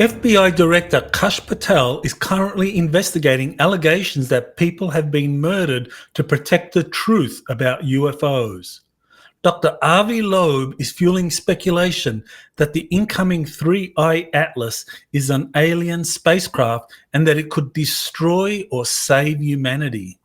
FBI Director Kash Patel is currently investigating allegations that people have been murdered to protect the truth about UFOs. Dr. Avi Loeb is fueling speculation that the incoming 3-Eye Atlas is an alien spacecraft and that it could destroy or save humanity.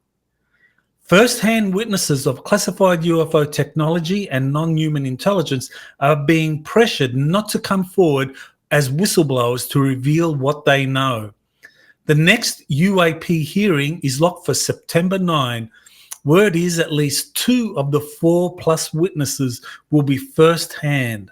First-hand witnesses of classified UFO technology and non-human intelligence are being pressured not to come forward as whistleblowers to reveal what they know. The next UAP hearing is locked for September 9. Word is at least 2 of the 4+ witnesses will be first-hand.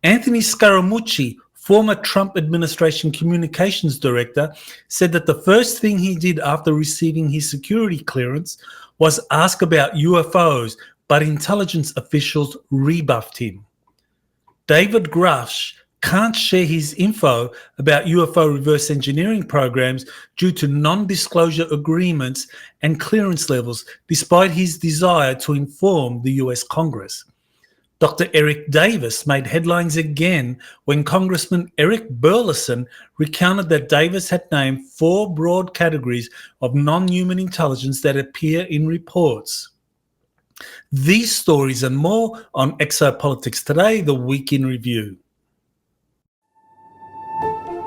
Anthony Scaramucci, former Trump administration communications director, said that the first thing he did after receiving his security clearance was ask about UFOs, but intelligence officials rebuffed him. David Grusch can't share his info about UFO reverse engineering programs due to non-disclosure agreements and clearance levels, despite his desire to inform the US Congress. Dr. Eric Davis made headlines again when Congressman Eric Burlison recounted that Davis had named 4 broad categories of non-human intelligence that appear in reports. These stories and more on Exopolitics Today, the Week in Review.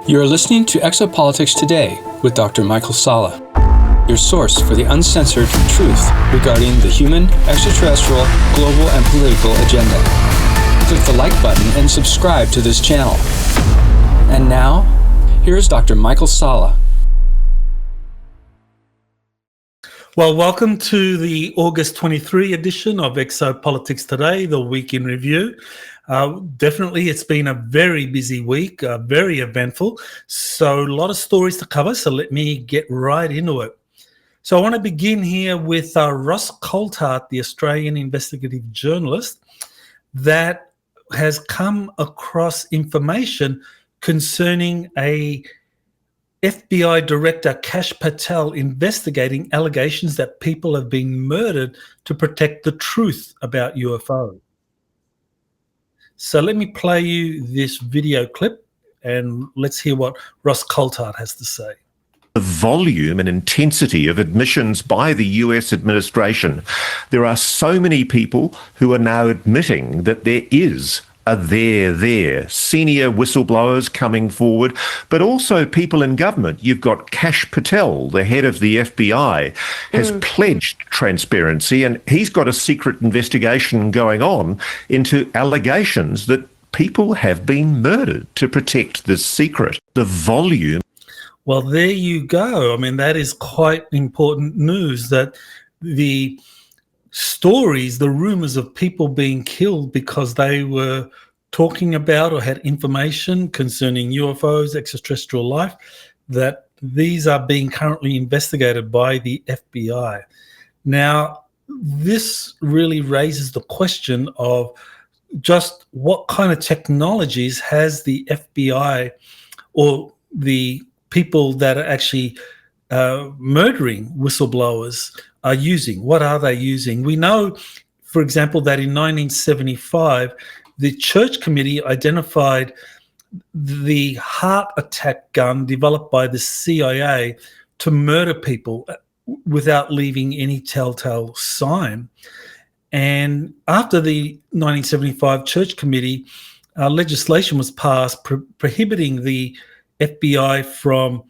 You're listening to Exopolitics Today with Dr. Michael Salla, your source for the uncensored truth regarding the human, extraterrestrial, global, and political agenda. Click the like button and subscribe to this channel. And now, here's Dr. Michael Salla. Well, welcome to the August 23 edition of Exopolitics Today, the Week in Review. Definitely, it's been a very busy week, very eventful. So a lot of stories to cover, so let me get right into it. So I want to begin here with Ross Coulthart, the Australian investigative journalist, that has come across information concerning a FBI Director Kash Patel investigating allegations that people have been murdered to protect the truth about UFO. So let me play you this video clip and let's hear what Ross Coulthart has to say. The volume and intensity of admissions by the US administration. There are so many people who are now admitting that there is a there. Senior whistleblowers coming forward, but also people in government. You've got Kash Patel, the head of the FBI, has pledged transparency, and he's got a secret investigation going on into allegations that people have been murdered to protect this secret. The volume. Well, there you go. I mean, that is quite important news, that the stories, the rumors of people being killed because they were talking about or had information concerning UFOs, extraterrestrial life, that these are being currently investigated by the FBI. Now, this really raises the question of just what kind of technologies has the FBI or the people that are actually murdering whistleblowers are using. What are they using? We know, for example, that in 1975, the Church Committee identified the heart attack gun developed by the CIA to murder people without leaving any telltale sign. And after the 1975 Church Committee, legislation was passed prohibiting the FBI from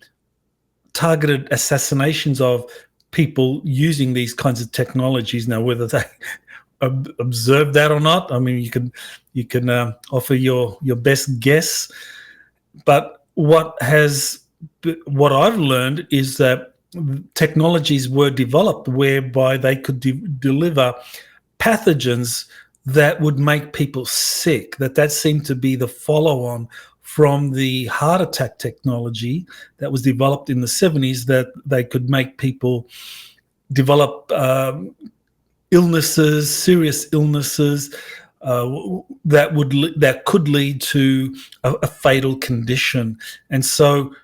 targeted assassinations of people using these kinds of technologies. Now, whether they observe that or not, I mean, you can offer your best guess. But what I've learned is that technologies were developed whereby they could deliver pathogens that would make people sick. That seemed to be the follow-on from the heart attack technology that was developed in the 70s, that they could make people develop illnesses, serious illnesses that could lead to a fatal condition. And so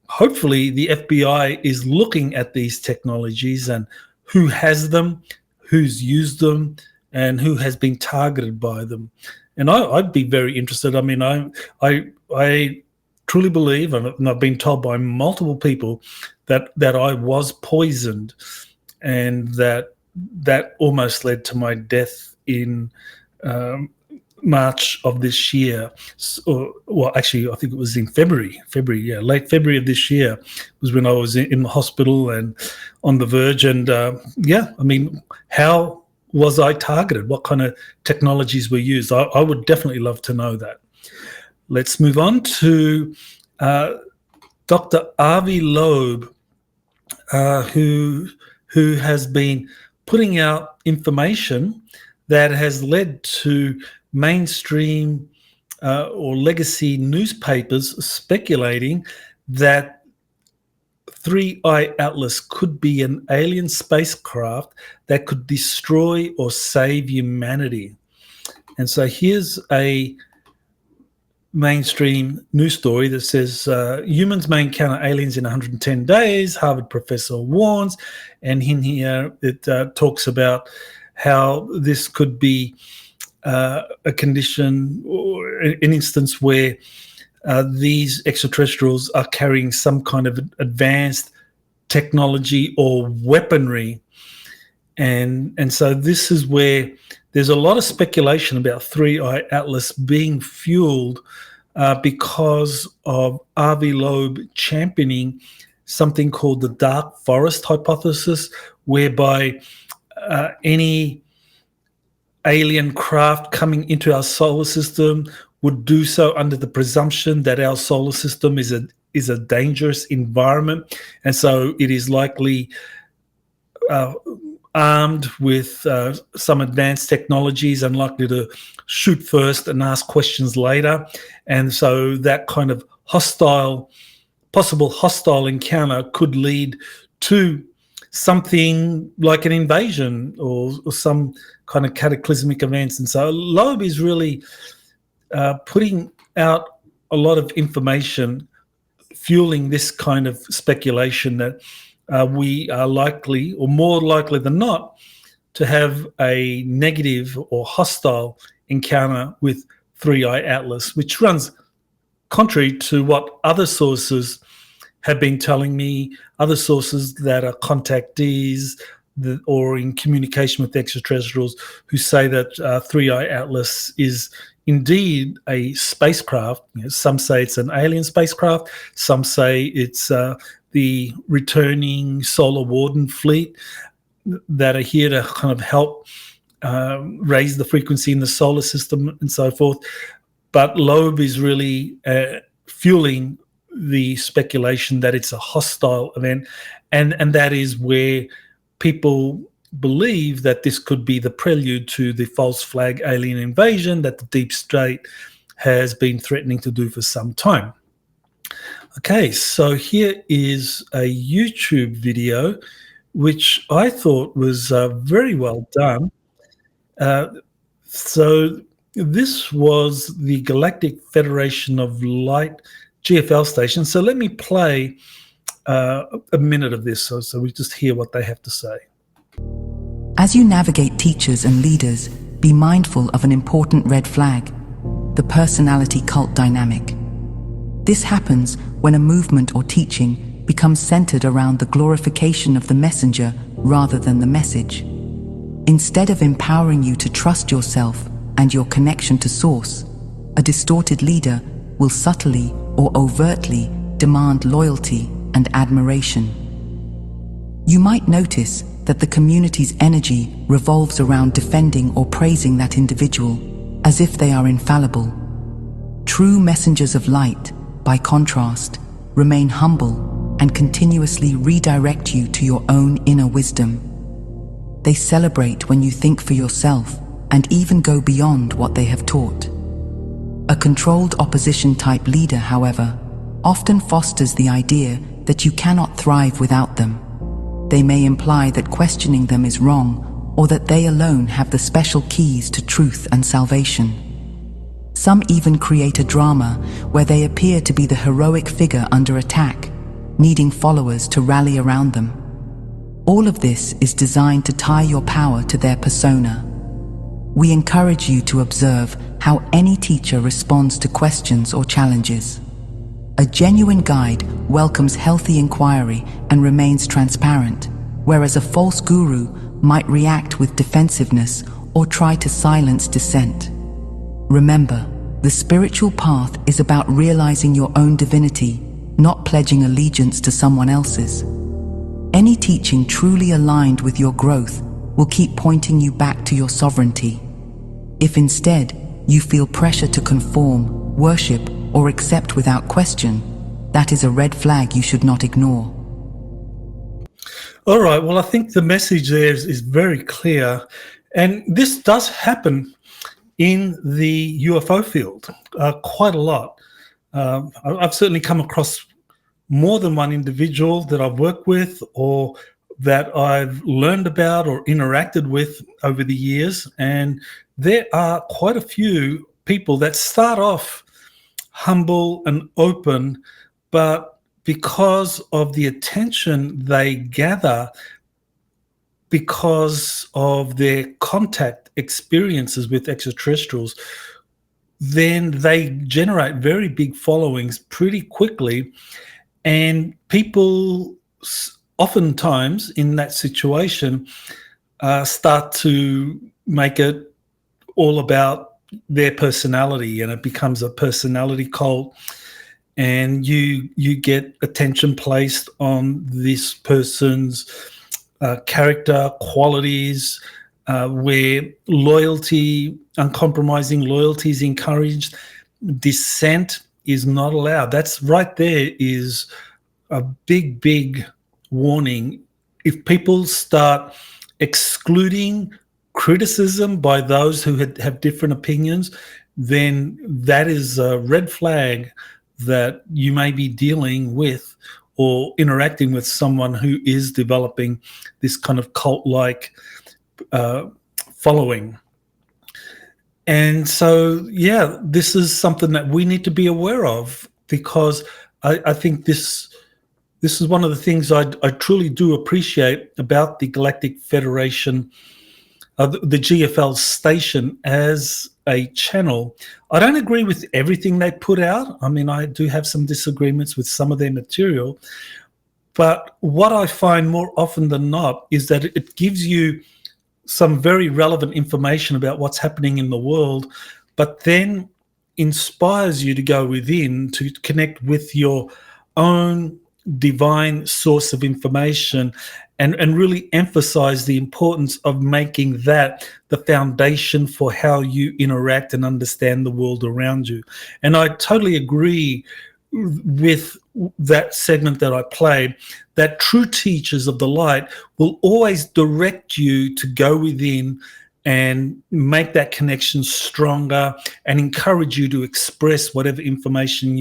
hopefully the FBI is looking at these technologies and who has them, who's used them, and who has been targeted by them. And I'd be very interested. I mean, I truly believe, and I've been told by multiple people, that I was poisoned, and that almost led to my death in March of this year. Actually, I think it was in February, late February of this year was when I was in the hospital and on the verge. And how was I targeted? What kind of technologies were used? I would definitely love to know that. Let's move on to Dr. Avi Loeb, who has been putting out information that has led to mainstream or legacy newspapers speculating that 3I Atlas could be an alien spacecraft that could destroy or save humanity. And so here's a mainstream news story that says humans may encounter aliens in 110 days, Harvard professor warns. And in here it talks about how this could be a condition or an instance where these extraterrestrials are carrying some kind of advanced technology or weaponry. And so this is where there's a lot of speculation about 3I Atlas being fueled because of Avi Loeb championing something called the dark forest hypothesis, whereby any alien craft coming into our solar system would do so under the presumption that our solar system is a dangerous environment, and so it is likely armed with some advanced technologies and likely to shoot first and ask questions later. And so that kind of possible hostile encounter could lead to something like an invasion or some kind of cataclysmic events. And so Loeb is really putting out a lot of information, fueling this kind of speculation that we are likely, or more likely than not, to have a negative or hostile encounter with 3I Atlas, which runs contrary to what other sources have been telling me, other sources that are contactees or in communication with extraterrestrials who say that 3I Atlas is indeed a spacecraft. Some say it's an alien spacecraft. Some say it's the returning solar warden fleet that are here to kind of help raise the frequency in the solar system and so forth. But Loeb is really fueling the speculation that it's a hostile event, and that is where people believe that this could be the prelude to the false flag alien invasion that the deep state has been threatening to do for some time. Okay, so here is a YouTube video which I thought was very well done. So this was the Galactic Federation of Light GFL station. So let me play a minute of this so we just hear what they have to say. As you navigate teachers and leaders, be mindful of an important red flag, the personality cult dynamic. This happens when a movement or teaching becomes centered around the glorification of the messenger rather than the message. Instead of empowering you to trust yourself and your connection to source, a distorted leader will subtly or overtly demand loyalty and admiration. You might notice that the community's energy revolves around defending or praising that individual as if they are infallible. True messengers of light, by contrast, remain humble and continuously redirect you to your own inner wisdom. They celebrate when you think for yourself and even go beyond what they have taught. A controlled opposition-type leader, however, often fosters the idea that you cannot thrive without them. They may imply that questioning them is wrong, or that they alone have the special keys to truth and salvation. Some even create a drama where they appear to be the heroic figure under attack, needing followers to rally around them. All of this is designed to tie your power to their persona. We encourage you to observe how any teacher responds to questions or challenges. A genuine guide welcomes healthy inquiry and remains transparent, whereas a false guru might react with defensiveness or try to silence dissent. Remember, the spiritual path is about realizing your own divinity, not pledging allegiance to someone else's. Any teaching truly aligned with your growth will keep pointing you back to your sovereignty. If instead you feel pressure to conform, worship, or accept without question, that is a red flag you should not ignore. All right, well, I think the message there is very clear. And this does happen in the UFO field quite a lot. I've certainly come across more than one individual that I've worked with or that I've learned about or interacted with over the years. And there are quite a few people that start off humble and open, but because of the attention they gather, because of their contact experiences with extraterrestrials, then they generate very big followings pretty quickly. And people oftentimes in that situation start to make it all about their personality, and it becomes a personality cult, and you get attention placed on this person's character qualities, where loyalty, uncompromising loyalty is encouraged. Dissent is not allowed. That's right there is a big warning. If people start excluding criticism by those who have different opinions, then that is a red flag that you may be dealing with or interacting with someone who is developing this kind of cult-like following. And so, yeah, this is something that we need to be aware of, because I think this is one of the things I truly do appreciate about the Galactic Federation, the GFL station as a channel. I don't agree with everything they put out. I mean, I do have some disagreements with some of their material, but what I find more often than not is that it gives you some very relevant information about what's happening in the world, but then inspires you to go within to connect with your own divine source of information and really emphasize the importance of making that the foundation for how you interact and understand the world around you. And I totally agree with that segment that I played, that true teachers of the light will always direct you to go within and make that connection stronger and encourage you to express whatever information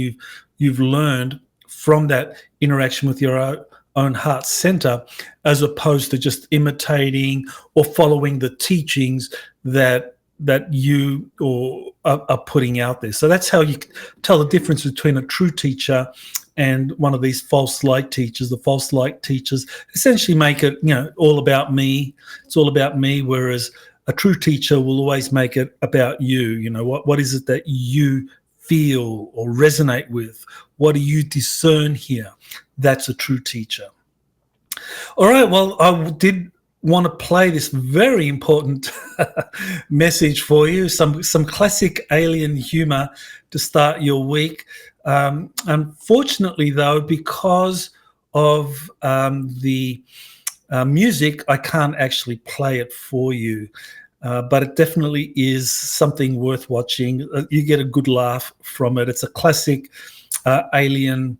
you've learned from that interaction with your own heart center, as opposed to just imitating or following the teachings that you are putting out there. So that's how you tell the difference between a true teacher and one of these false light teachers. The false light teachers essentially make it, all about me. It's all about me, whereas a true teacher will always make it about you. What is it that you feel or resonate with? What do you discern here? That's a true teacher. All right, well, I did want to play this very important message for you, some classic alien humor to start your week. Unfortunately, though, because of the music, I can't actually play it for you. But it definitely is something worth watching. You get a good laugh from it. It's a classic alien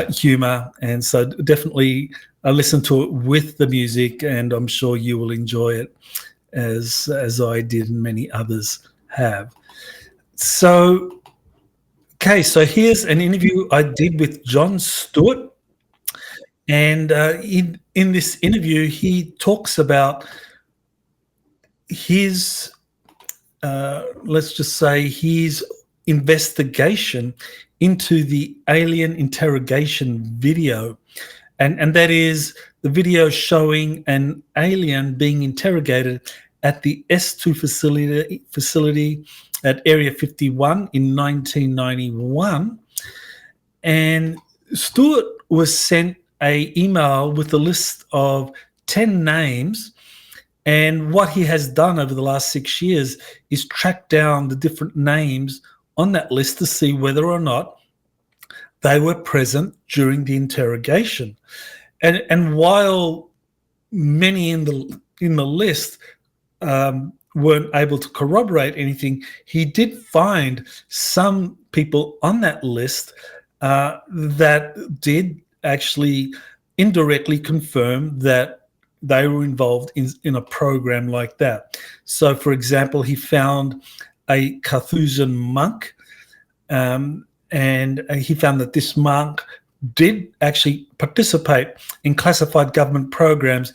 humor, and so definitely listen to it with the music, and I'm sure you will enjoy it as I did and many others have. So here's an interview I did with Jon Stewart, and in this interview he talks about his let's just say his investigation into the alien interrogation video, and that is the video showing an alien being interrogated at the S2 facility at Area 51 in 1991. And Stewart was sent an email with a list of 10 names. And what he has done over the last 6 years is track down the different names on that list to see whether or not they were present during the interrogation. And while many in the list weren't able to corroborate anything, he did find some people on that list that did actually indirectly confirm that they were involved in a program like that. So, for example, he found a Carthusian monk, and he found that this monk did actually participate in classified government programs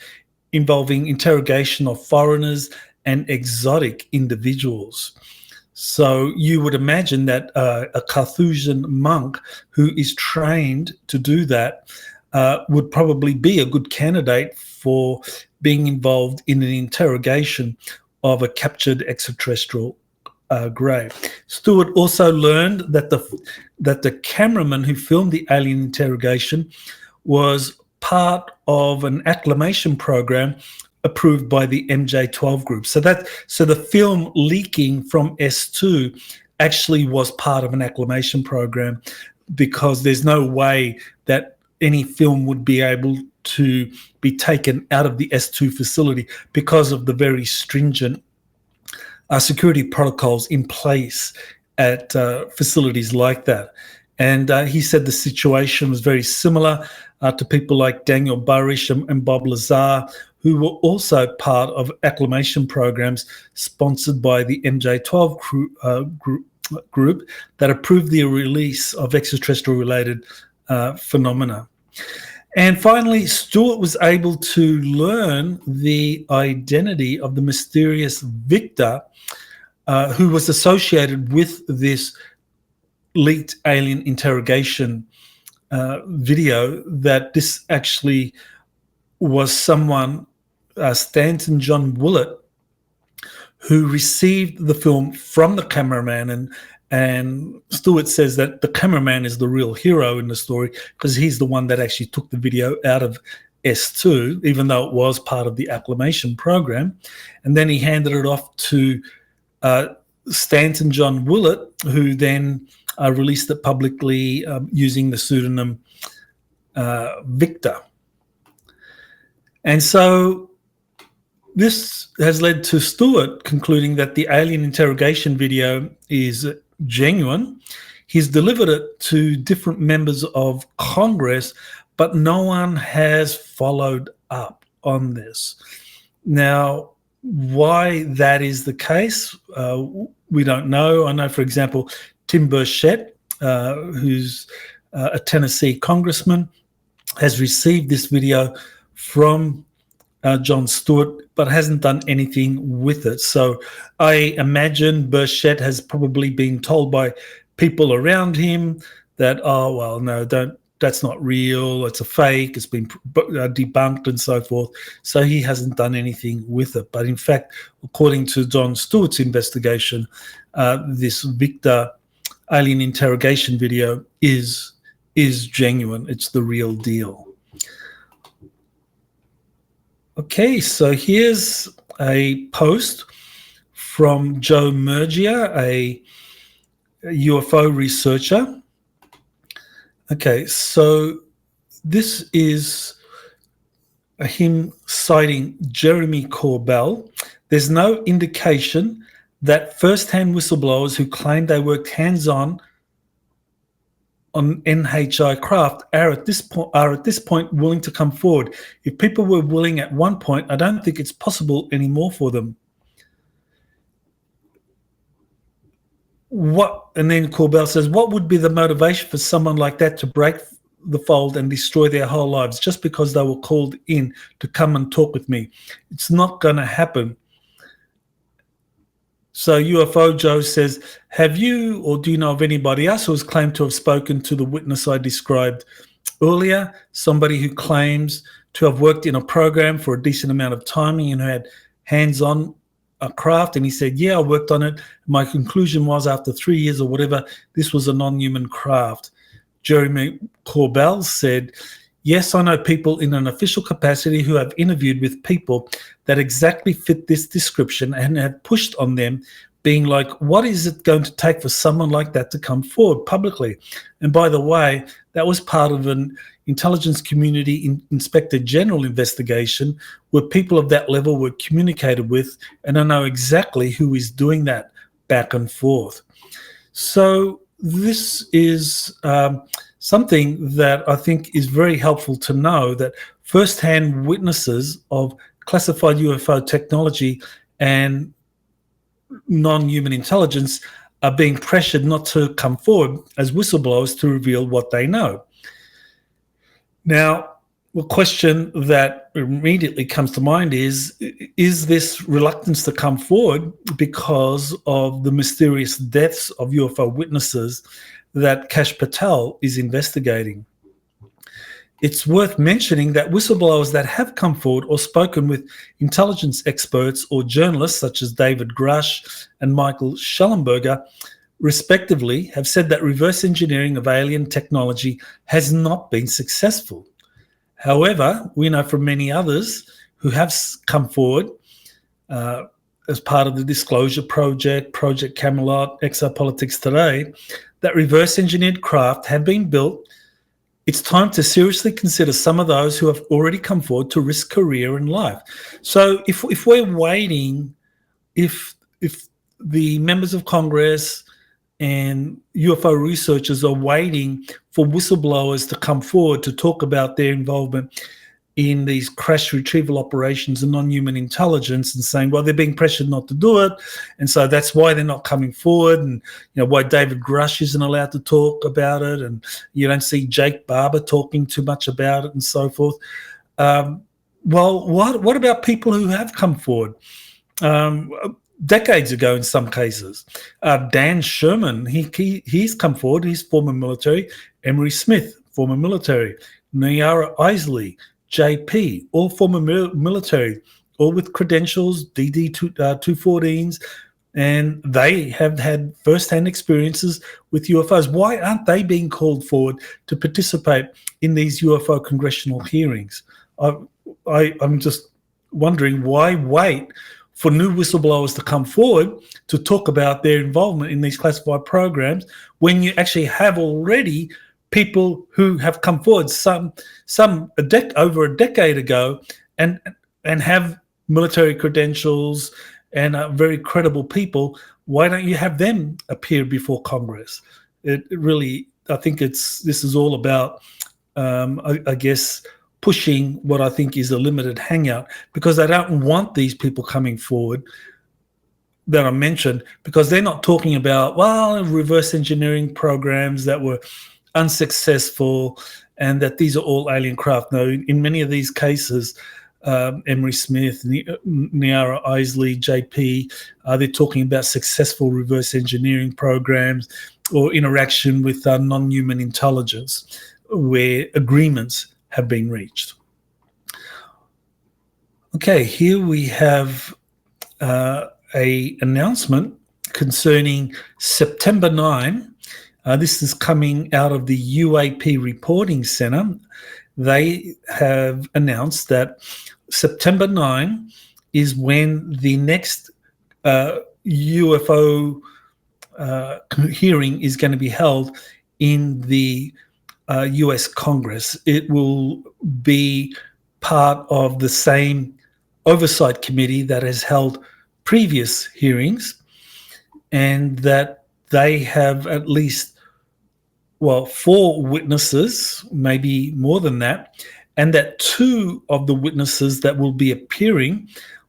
involving interrogation of foreigners and exotic individuals. So you would imagine that a Carthusian monk who is trained to do that would probably be a good candidate for being involved in an interrogation of a captured extraterrestrial grave. Stewart also learned that the cameraman who filmed the alien interrogation was part of an acclamation program approved by the MJ12 group. So the film leaking from S2 actually was part of an acclamation program, because there's no way that any film would be able to be taken out of the S2 facility because of the very stringent security protocols in place at facilities like that. And he said the situation was very similar to people like Daniel Burish and Bob Lazar, who were also part of acclamation programs sponsored by the MJ12 group that approved the release of extraterrestrial-related phenomena. And finally, Stewart was able to learn the identity of the mysterious Victor who was associated with this leaked alien interrogation video, that this actually was someone, Stanton John Willett, who received the film from the cameraman. And Stewart says that the cameraman is the real hero in the story, because he's the one that actually took the video out of S2, even though it was part of the acclamation program. And then he handed it off to Stanton John Willett, who then released it publicly using the pseudonym Victor. And so this has led to Stewart concluding that the alien interrogation video is genuine. He's delivered it to different members of Congress, but no one has followed up on this. Now, why that is the case, we don't know. I know, for example, Tim Burchett, who's a Tennessee congressman, has received this video from Jon Stewart, but hasn't done anything with it. So I imagine Burchett has probably been told by people around him that, oh, well, no, that's not real, it's a fake, it's been debunked and so forth. So he hasn't done anything with it. But in fact, according to Jon Stewart's investigation, this Victor alien interrogation video is genuine. It's the real deal. Okay, so here's a post from Joe Murgia, a UFO researcher. Okay, so this is him citing Jeremy Corbell. There's no indication that first-hand whistleblowers who claim they worked hands-on NHI craft are at this point willing to come forward. If people were willing at one point, I don't think it's possible anymore for them. And then Corbell says, what would be the motivation for someone like that to break the fold and destroy their whole lives just because they were called in to come and talk with me? It's not going to happen. So UFO Joe says, have you or do you know of anybody else who has claimed to have spoken to the witness I described earlier, somebody who claims to have worked in a program for a decent amount of time and who had hands-on a craft, and he said, yeah, I worked on it. My conclusion was after 3 years or whatever, this was a non-human craft. Jeremy Corbell said, yes, I know people in an official capacity who have interviewed with people that exactly fit this description and have pushed on them, being like, what is it going to take for someone like that to come forward publicly? And by the way, that was part of an intelligence community inspector general investigation where people of that level were communicated with, and I know exactly who is doing that back and forth. So this is something that I think is very helpful to know, that first-hand witnesses of classified UFO technology and non-human intelligence are being pressured not to come forward as whistleblowers to reveal what they know. Now, the question that immediately comes to mind is this reluctance to come forward because of the mysterious deaths of UFO witnesses that Kash Patel is investigating? It's worth mentioning that whistleblowers that have come forward or spoken with intelligence experts or journalists such as David Grusch and Michael Schellenberger, respectively, have said that reverse engineering of alien technology has not been successful. However, we know from many others who have come forward as part of the Disclosure Project, Project Camelot, Exopolitics Today, that reverse engineered craft have been built. It's time to seriously consider some of those who have already come forward to risk career and life. So if we're waiting, if the members of Congress and UFO researchers are waiting for whistleblowers to come forward to talk about their involvement in these crash retrieval operations and non-human intelligence, and saying, well, they're being pressured not to do it, and so that's why they're not coming forward, and why David Grusch isn't allowed to talk about it, and you don't see Jake Barber talking too much about it, and so forth. Well, what about people who have come forward? Decades ago, in some cases, Dan Sherman, he's come forward. He's former military. Emery Smith, former military. Niara Isley, JP, all former military, all with credentials, DD 214s, and they have had first-hand experiences with UFOs. Why aren't they being called forward to participate in these UFO congressional hearings? I'm just wondering, why wait for new whistleblowers to come forward to talk about their involvement in these classified programs when you actually have already people who have come forward over a decade ago and have military credentials and are very credible people? Why don't you have them appear before Congress? It really, I think this is all about, I guess, pushing what I think is a limited hangout, because they don't want these people coming forward that I mentioned, because they're not talking about, well, reverse engineering programs that were unsuccessful and that these are all alien craft. No, in many of these cases, Emery Smith, Niara Isley, JP, they're talking about successful reverse engineering programs or interaction with non-human intelligence where agreements have been reached. Okay, here we have a announcement concerning September 9. This is coming out of the UAP Reporting Center. They have announced that September 9 is when the next UFO hearing is going to be held in the US Congress. It will be part of the same oversight committee that has held previous hearings, and that they have at least, 4 witnesses, maybe more than that, and that 2 of the witnesses that will be appearing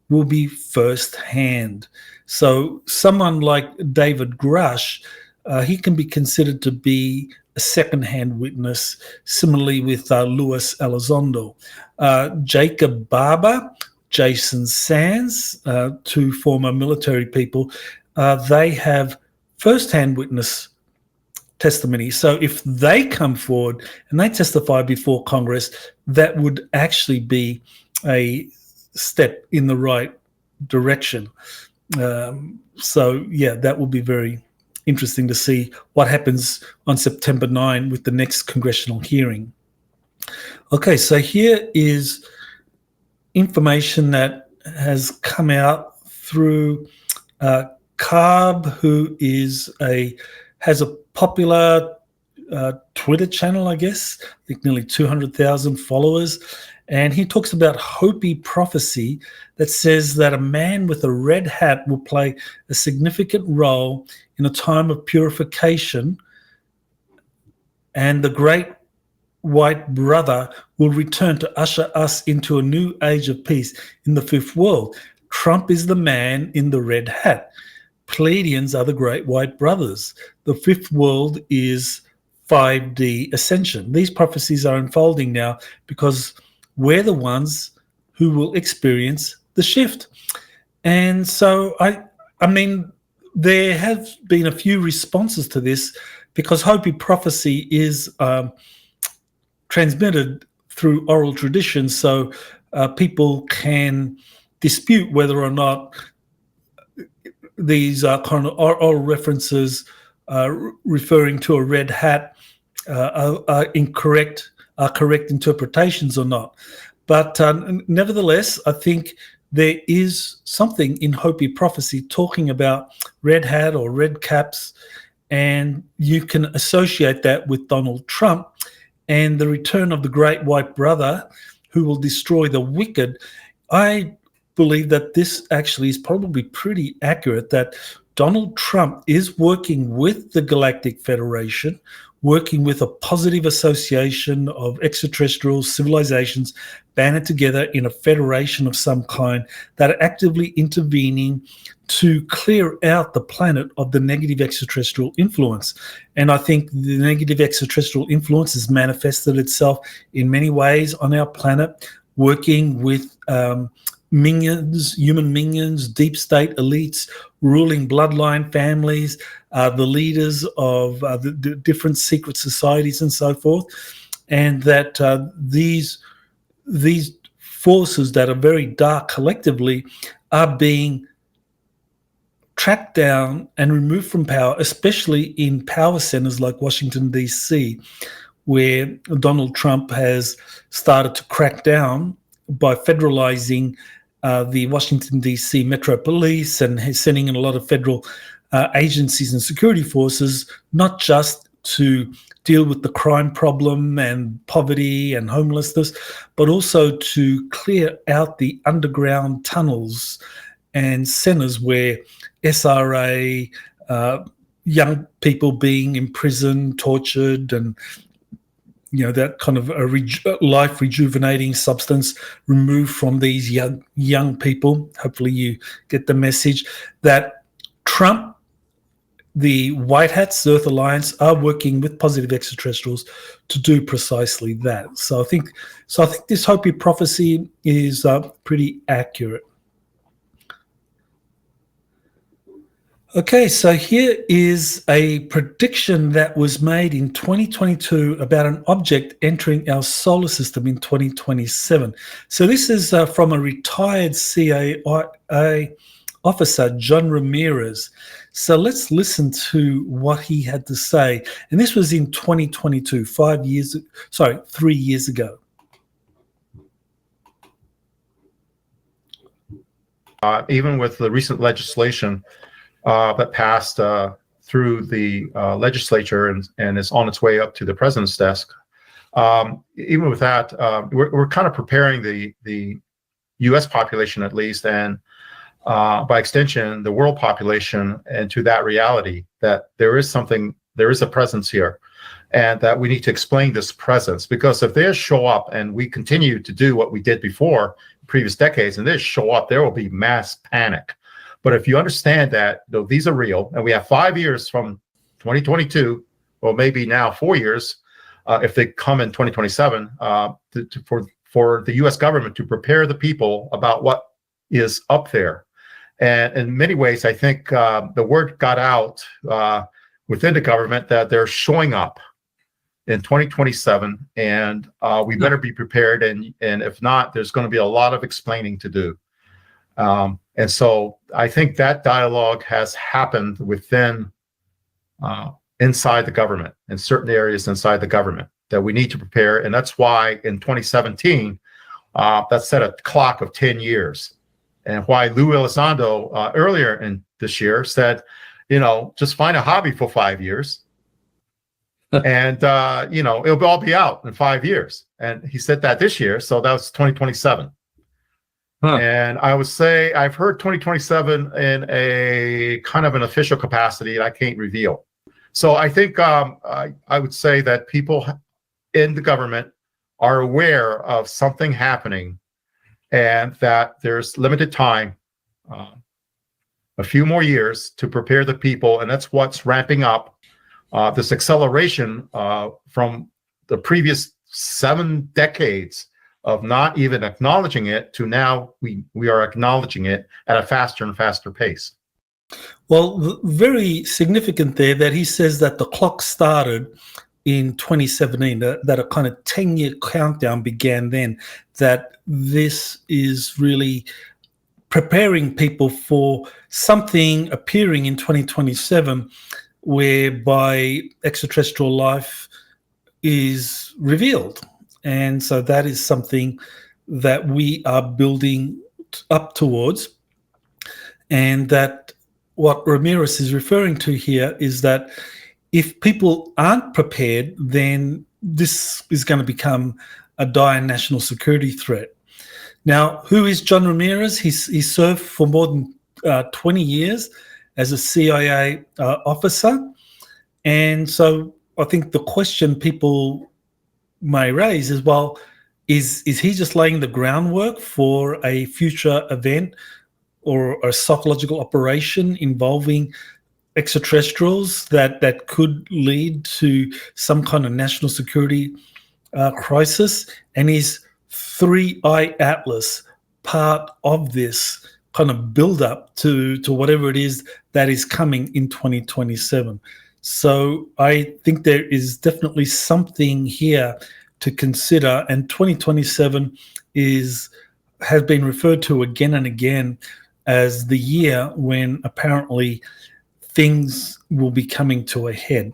will be first-hand. So someone like David Grusch, he can be considered to be a second-hand witness, similarly with Luis Elizondo. Jacob Barber, Jason Sands, 2 former military people, they have first-hand witness testimony. So if they come forward and they testify before Congress, that would actually be a step in the right direction. So, yeah, that will be very interesting to see what happens on September 9 with the next congressional hearing. Okay, so here is information that has come out through Carb, who has a popular Twitter channel, I guess. I think nearly 200,000 followers. And he talks about Hopi prophecy that says that a man with a red hat will play a significant role in a time of purification, and the great white brother will return to usher us into a new age of peace in the fifth world. Trump is the man in the red hat. Pleiadians are the great white brothers. The fifth world is 5D ascension. These prophecies are unfolding now because we're the ones who will experience the shift. And so, I mean, there have been a few responses to this because Hopi prophecy is transmitted through oral tradition, so people can dispute whether or not these kind of oral references referring to a red hat are correct interpretations or not. But nevertheless, I think there is something in Hopi prophecy talking about red hat or red caps, and you can associate that with Donald Trump and the return of the great white brother who will destroy the wicked. I believe that this actually is probably pretty accurate, that Donald Trump is working with the Galactic Federation, working with a positive association of extraterrestrial civilizations banded together in a federation of some kind that are actively intervening to clear out the planet of the negative extraterrestrial influence. And I think the negative extraterrestrial influence has manifested itself in many ways on our planet, working with minions, human minions, deep state elites, ruling bloodline families, the leaders of the different secret societies and so forth, and that these forces that are very dark collectively are being tracked down and removed from power, especially in power centers like Washington, D.C., where Donald Trump has started to crack down by federalizing the Washington, D.C. Metro Police and sending in a lot of federal agencies and security forces, not just to deal with the crime problem and poverty and homelessness, but also to clear out the underground tunnels and centers where SRA, young people being imprisoned, tortured, and that kind of a life rejuvenating substance removed from these young people. Hopefully you get the message that Trump, the White Hats, Earth Alliance are working with positive extraterrestrials to do precisely that. So I think this Hopi prophecy is pretty accurate. Okay, so here is a prediction that was made in 2022 about an object entering our solar system in 2027. So this is from a retired CIA officer, John Ramirez. So let's listen to what he had to say. And this was in 2022, 3 years ago. Even with the recent legislation that passed through the legislature and is on its way up to the president's desk. Even with that, we're kind of preparing the U.S. population, at least, and by extension, the world population, into that reality that there is a presence here, and that we need to explain this presence. Because if they show up and we continue to do what we did before previous decades, and they show up, there will be mass panic. But if you understand that these are real, and we have 5 years from 2022, or maybe now 4 years, if they come in 2027, for the U.S. government to prepare the people about what is up there. And in many ways, I think the word got out within the government that they're showing up in 2027, and we better be prepared. And if not, there's going to be a lot of explaining to do. And so I think that dialogue has happened within inside the government, in certain areas inside the government, that we need to prepare. And that's why in 2017, that set a clock of 10 years. And why Lou Elizondo earlier in this year said, just find a hobby for 5 years. And, it'll all be out in 5 years. And he said that this year. So that was 2027. Huh. And I would say I've heard 2027 in a kind of an official capacity that I can't reveal. So I think I would say that people in the government are aware of something happening, and that there's limited time, a few more years to prepare the people. And that's what's ramping up this acceleration from the previous 7 decades of not even acknowledging it to now we are acknowledging it at a faster and faster pace. Well, very significant there that he says that the clock started in 2017, that a kind of 10-year countdown began then, that this is really preparing people for something appearing in 2027 whereby extraterrestrial life is revealed. And so that is something that we are building up towards. And that what Ramirez is referring to here is that if people aren't prepared, then this is going to become a dire national security threat. Now, who is John Ramirez? He served for more than 20 years as a CIA officer. And so I think the question people may raise is, well, is he just laying the groundwork for a future event or a psychological operation involving extraterrestrials that could lead to some kind of national security crisis? And is 3-Eye Atlas part of this kind of build-up to whatever it is that is coming in 2027? So I think there is definitely something here to consider, and 2027 has been referred to again and again as the year when apparently things will be coming to a head.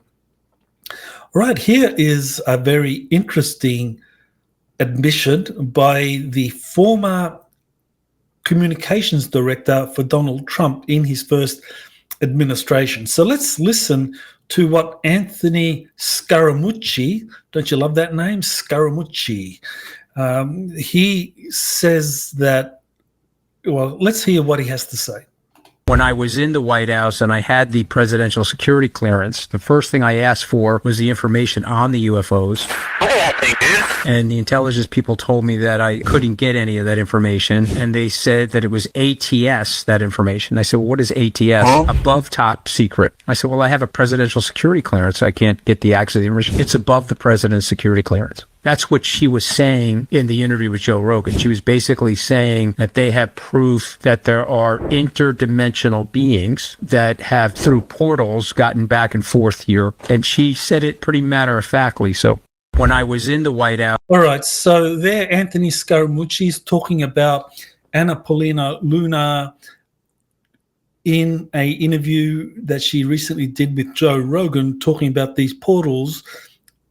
All right, here is a very interesting admission by the former communications director for Donald Trump in his first administration. So let's listen to what Anthony Scaramucci, don't you love that name? Scaramucci. He says that, well, let's hear what he has to say. When I was in the White House and I had the presidential security clearance, the first thing I asked for was the information on the UFOs. And the intelligence people told me that I couldn't get any of that information. And they said that it was ATS, that information. I said, well, what is ATS? Above top secret. I said, well, I have a presidential security clearance. I can't get the access to the information. It's above the president's security clearance. That's what she was saying in the interview with Joe Rogan. She was basically saying that they have proof that there are interdimensional beings that have, through portals, gotten back and forth here. And she said it pretty matter-of-factly. So when I was in the White House... All right, so there Anthony Scaramucci is talking about Anna Paulina Luna in an interview that she recently did with Joe Rogan, talking about these portals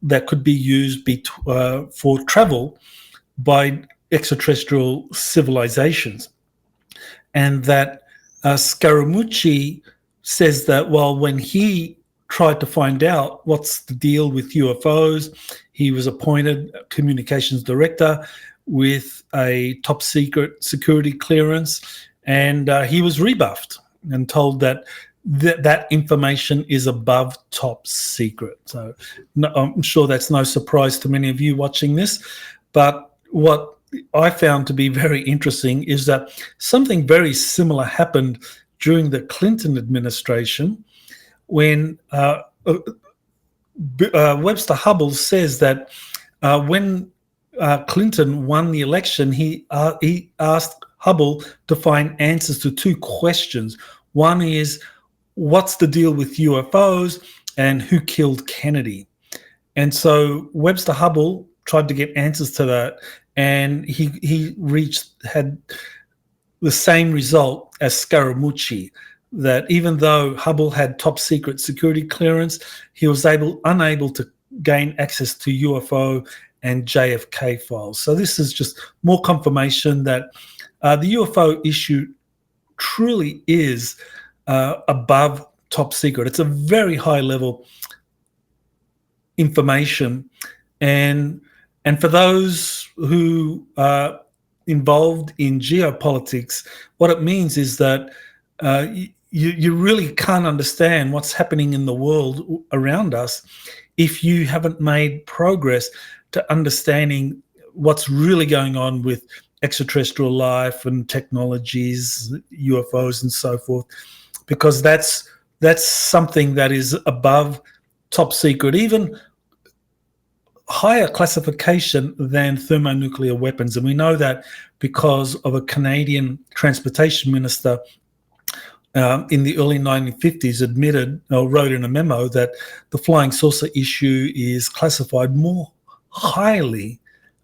that could be used for travel by extraterrestrial civilizations. And that Scaramucci says that, well, when he tried to find out what's the deal with UFOs, he was appointed communications director with a top secret security clearance, and he was rebuffed and told that that information is above top secret. So I'm sure that's no surprise to many of you watching this. But what I found to be very interesting is that something very similar happened during the Clinton administration when Webster Hubbell says that when Clinton won the election, he asked Hubbell to find answers to 2 questions. One is, what's the deal with UFOs, and who killed Kennedy? And so Webster Hubbell tried to get answers to that, and he had the same result as Scaramucci, that even though Hubble had top secret security clearance, he was unable to gain access to UFO and JFK files. So this is just more confirmation that the UFO issue truly is above top secret. It's a very high level information, and for those who are involved in geopolitics, what it means is that you really can't understand what's happening in the world around us if you haven't made progress to understanding what's really going on with extraterrestrial life and technologies, UFOs and so forth, because that's something that is above top secret, even higher classification than thermonuclear weapons. And we know that because of a Canadian transportation minister in the early 1950s wrote in a memo that the flying saucer issue is classified more highly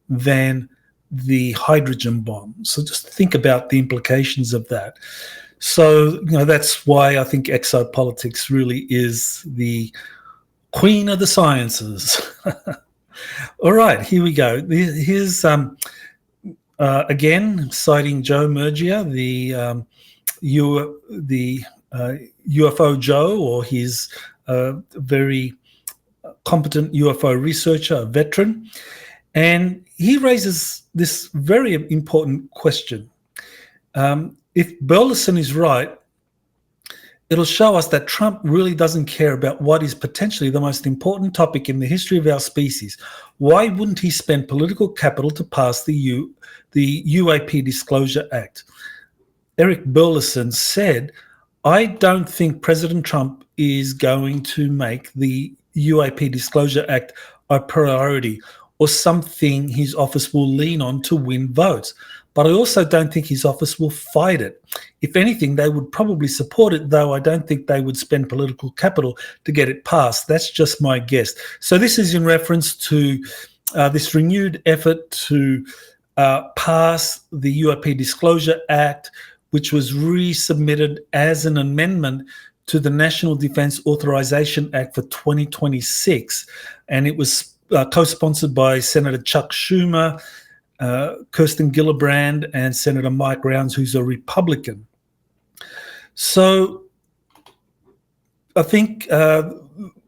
than the hydrogen bomb. So just think about the implications of that. So, that's why I think exopolitics really is the queen of the sciences. All right, here we go. Here's, again, citing Joe Murgia, the UFO Joe, or his very competent UFO researcher, a veteran. And he raises this very important question. If Burlison is right, it'll show us that Trump really doesn't care about what is potentially the most important topic in the history of our species. Why wouldn't he spend political capital to pass the UAP Disclosure Act? Eric Burlison said, I don't think President Trump is going to make the UAP Disclosure Act a priority or something his office will lean on to win votes. But I also don't think his office will fight it. If anything, they would probably support it, though I don't think they would spend political capital to get it passed. That's just my guess. So this is in reference to this renewed effort to pass the UAP Disclosure Act, which was resubmitted as an amendment to the National Defense Authorization Act for 2026. And it was co-sponsored by Senator Chuck Schumer, Kirsten Gillibrand, and Senator Mike Rounds, who's a Republican. So I think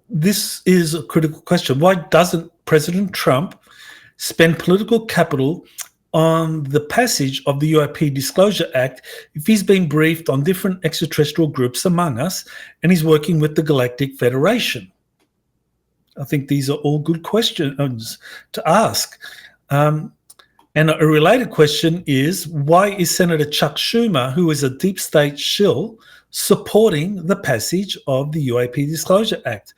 this is a critical question. Why doesn't President Trump spend political capital on the passage of the UAP Disclosure Act if he's been briefed on different extraterrestrial groups among us and he's working with the Galactic Federation? I think these are all good questions to ask. And a related question is, why is Senator Chuck Schumer, who is a deep state shill, supporting the passage of the UAP Disclosure Act?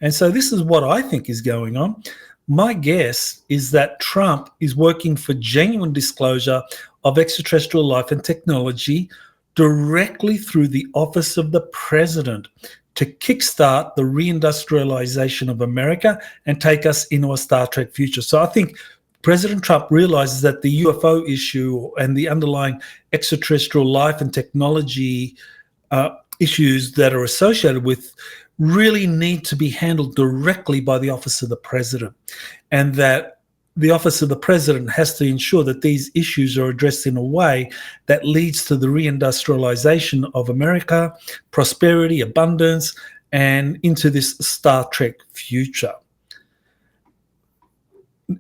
And so this is what I think is going on. My guess is that Trump is working for genuine disclosure of extraterrestrial life and technology directly through the office of the president to kickstart the reindustrialization of America and take us into a Star Trek future. So I think President Trump realizes that the UFO issue and the underlying extraterrestrial life and technology issues that are associated with really need to be handled directly by the office of the president, and that the office of the president has to ensure that these issues are addressed in a way that leads to the reindustrialization of America, prosperity, abundance, and into this Star Trek future.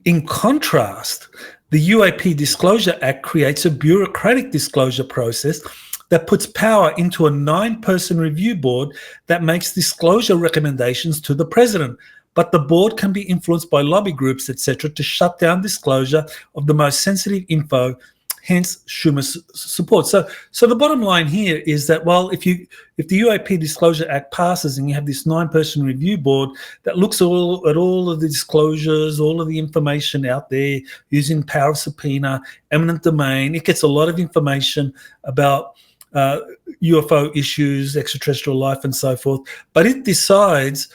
In contrast, the UAP Disclosure Act creates a bureaucratic disclosure process that puts power into a 9-person review board that makes disclosure recommendations to the president. But the board can be influenced by lobby groups, etc., to shut down disclosure of the most sensitive info, hence Schumer's support. So the bottom line here is that, well, if the UAP Disclosure Act passes and you have this 9-person review board that looks at all of the disclosures, all of the information out there using power of subpoena, eminent domain, it gets a lot of information about UFO issues, extraterrestrial life, and so forth. But it decides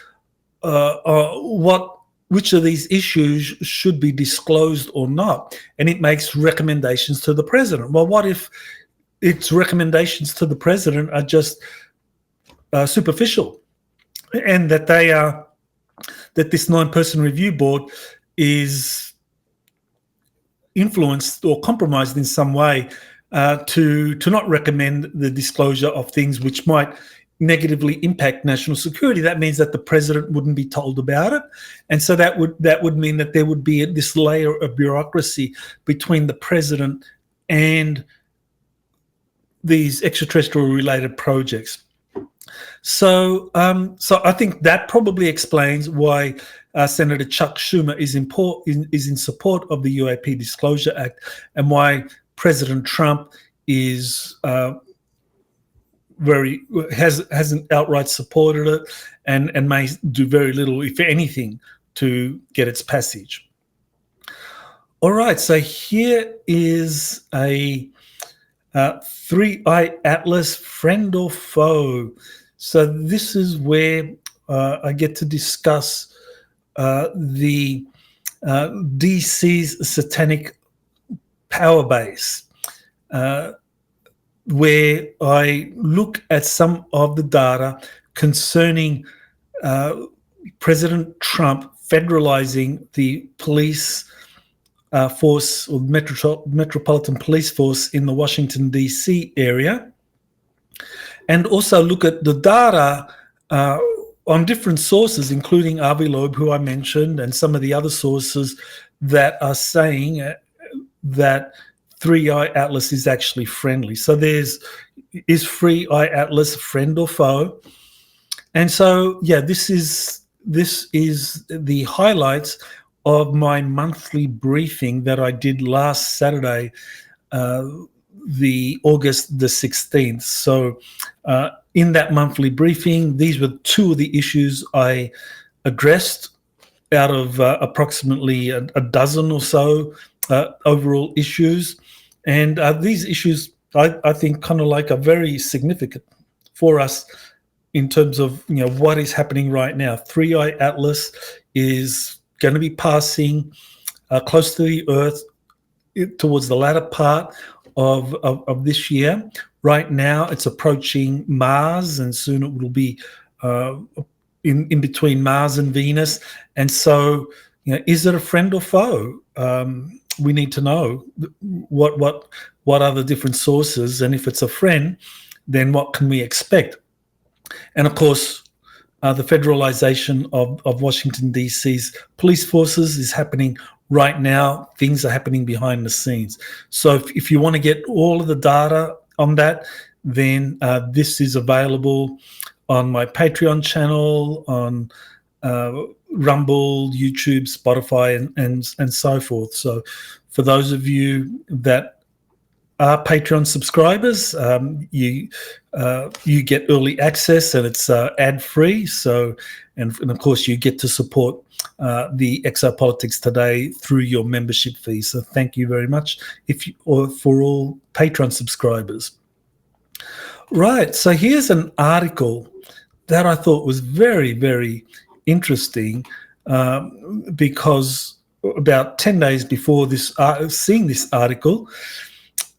which of these issues should be disclosed or not, and it makes recommendations to the president. Well, what if its recommendations to the president are just superficial, and that that this 9-person review board is influenced or compromised in some way to not recommend the disclosure of things which might negatively impact national security. That means that the president wouldn't be told about it, and so that would mean that there would be this layer of bureaucracy between the president and these extraterrestrial related projects. So I think that probably explains why Senator Chuck Schumer is in support of the UAP Disclosure Act, and why President Trump is hasn't outright supported it, and may do very little, if anything, to get its passage. All right, so here is a 3-eye atlas, friend or foe. So this is where I get to discuss the DC's Satanic power base, where I look at some of the data concerning President Trump federalizing the police force, or Metropolitan Police Force in the Washington, D.C. area, and also look at the data on different sources, including Avi Loeb, who I mentioned, and some of the other sources that are saying that 3-eye atlas is actually friendly. So is 3-eye atlas friend or foe? And so, yeah, this is the highlights of my monthly briefing that I did last Saturday, the August the 16th. So in that monthly briefing, these were 2 of the issues I addressed out of approximately a dozen or so overall issues. And these issues, I think, kind of like are very significant for us in terms of, what is happening right now. 3-eye atlas is going to be passing close to the Earth towards the latter part of this year. Right now, it's approaching Mars, and soon it will be in between Mars and Venus. And so, is it a friend or foe? We need to know what are the different sources, and if it's a friend, then what can we expect? And of course, the federalization of Washington, D.C.'s police forces is happening right now. Things are happening behind the scenes. So if you want to get all of the data on that, then this is available on my Patreon channel, on Rumble, YouTube, Spotify, and so forth. So for those of you that are Patreon subscribers, you get early access, and it's ad-free. So, and of course, you get to support the Exopolitics Today through your membership fee. So, thank you very much. For all Patreon subscribers. Right. So here's an article that I thought was very, very interesting, because about 10 days before seeing this article,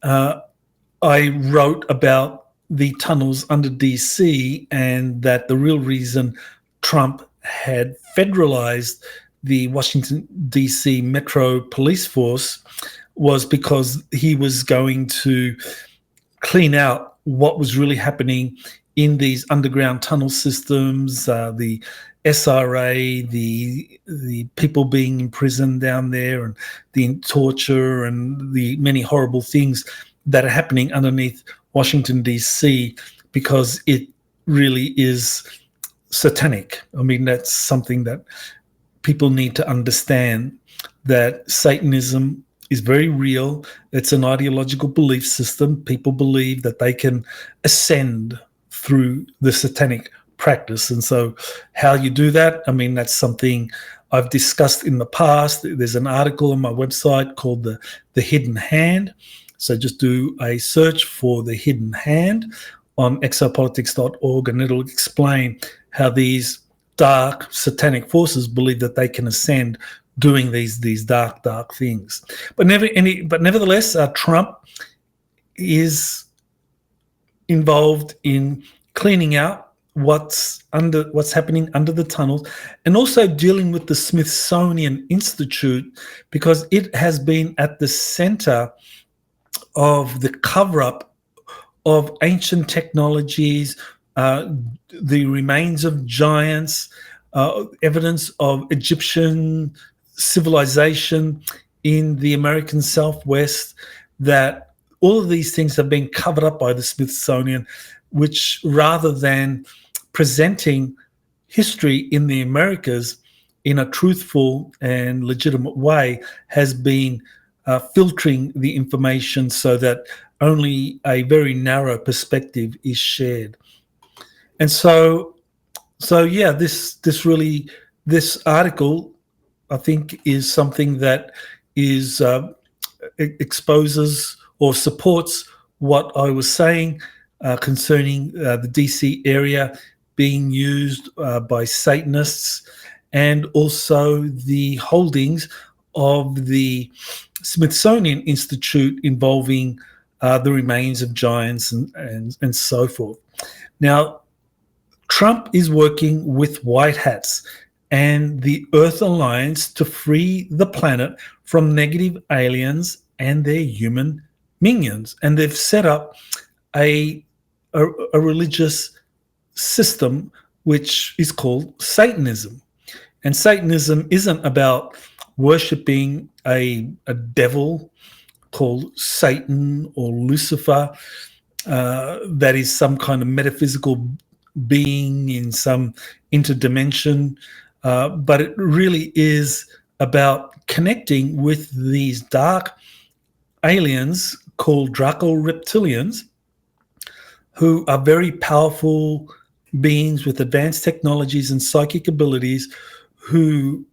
I wrote about the tunnels under DC, and that the real reason Trump had federalized the Washington, D.C. Metro Police Force was because he was going to clean out what was really happening in these underground tunnel systems, the SRA, the people being imprisoned down there, and the torture and the many horrible things that are happening underneath Washington, D.C., because it really is satanic. I mean, that's something that people need to understand, that Satanism is very real. It's an ideological belief system. People believe that they can ascend through the satanic practice. And so how you do that, I mean, that's something I've discussed in the past. There's an article on my website called The Hidden Hand. So just do a search for The Hidden Hand on exopolitics.org, and it'll explain how these dark satanic forces believe that they can ascend doing these dark things. But nevertheless, Trump is involved in cleaning out what's happening under the tunnels, and also dealing with the Smithsonian Institute, because it has been at the center of the cover-up of ancient technologies, the remains of giants, evidence of Egyptian civilization in the American Southwest, that all of these things have been covered up by the Smithsonian, which, rather than presenting history in the Americas in a truthful and legitimate way, has been filtering the information so that only a very narrow perspective is shared. And so yeah, this article, I think, is something that is exposes or supports what I was saying concerning the DC area being used by Satanists, and also the holdings of the Smithsonian Institute involving the remains of giants and so forth. Now, Trump is working with white hats and the Earth Alliance to free the planet from negative aliens and their human minions. And they've set up a religious system which is called Satanism. And Satanism isn't about worshipping a devil called Satan or Lucifer, that is some kind of metaphysical being in some interdimension, but it really is about connecting with these dark aliens called Draco-reptilians, who are very powerful beings with advanced technologies and psychic abilities, who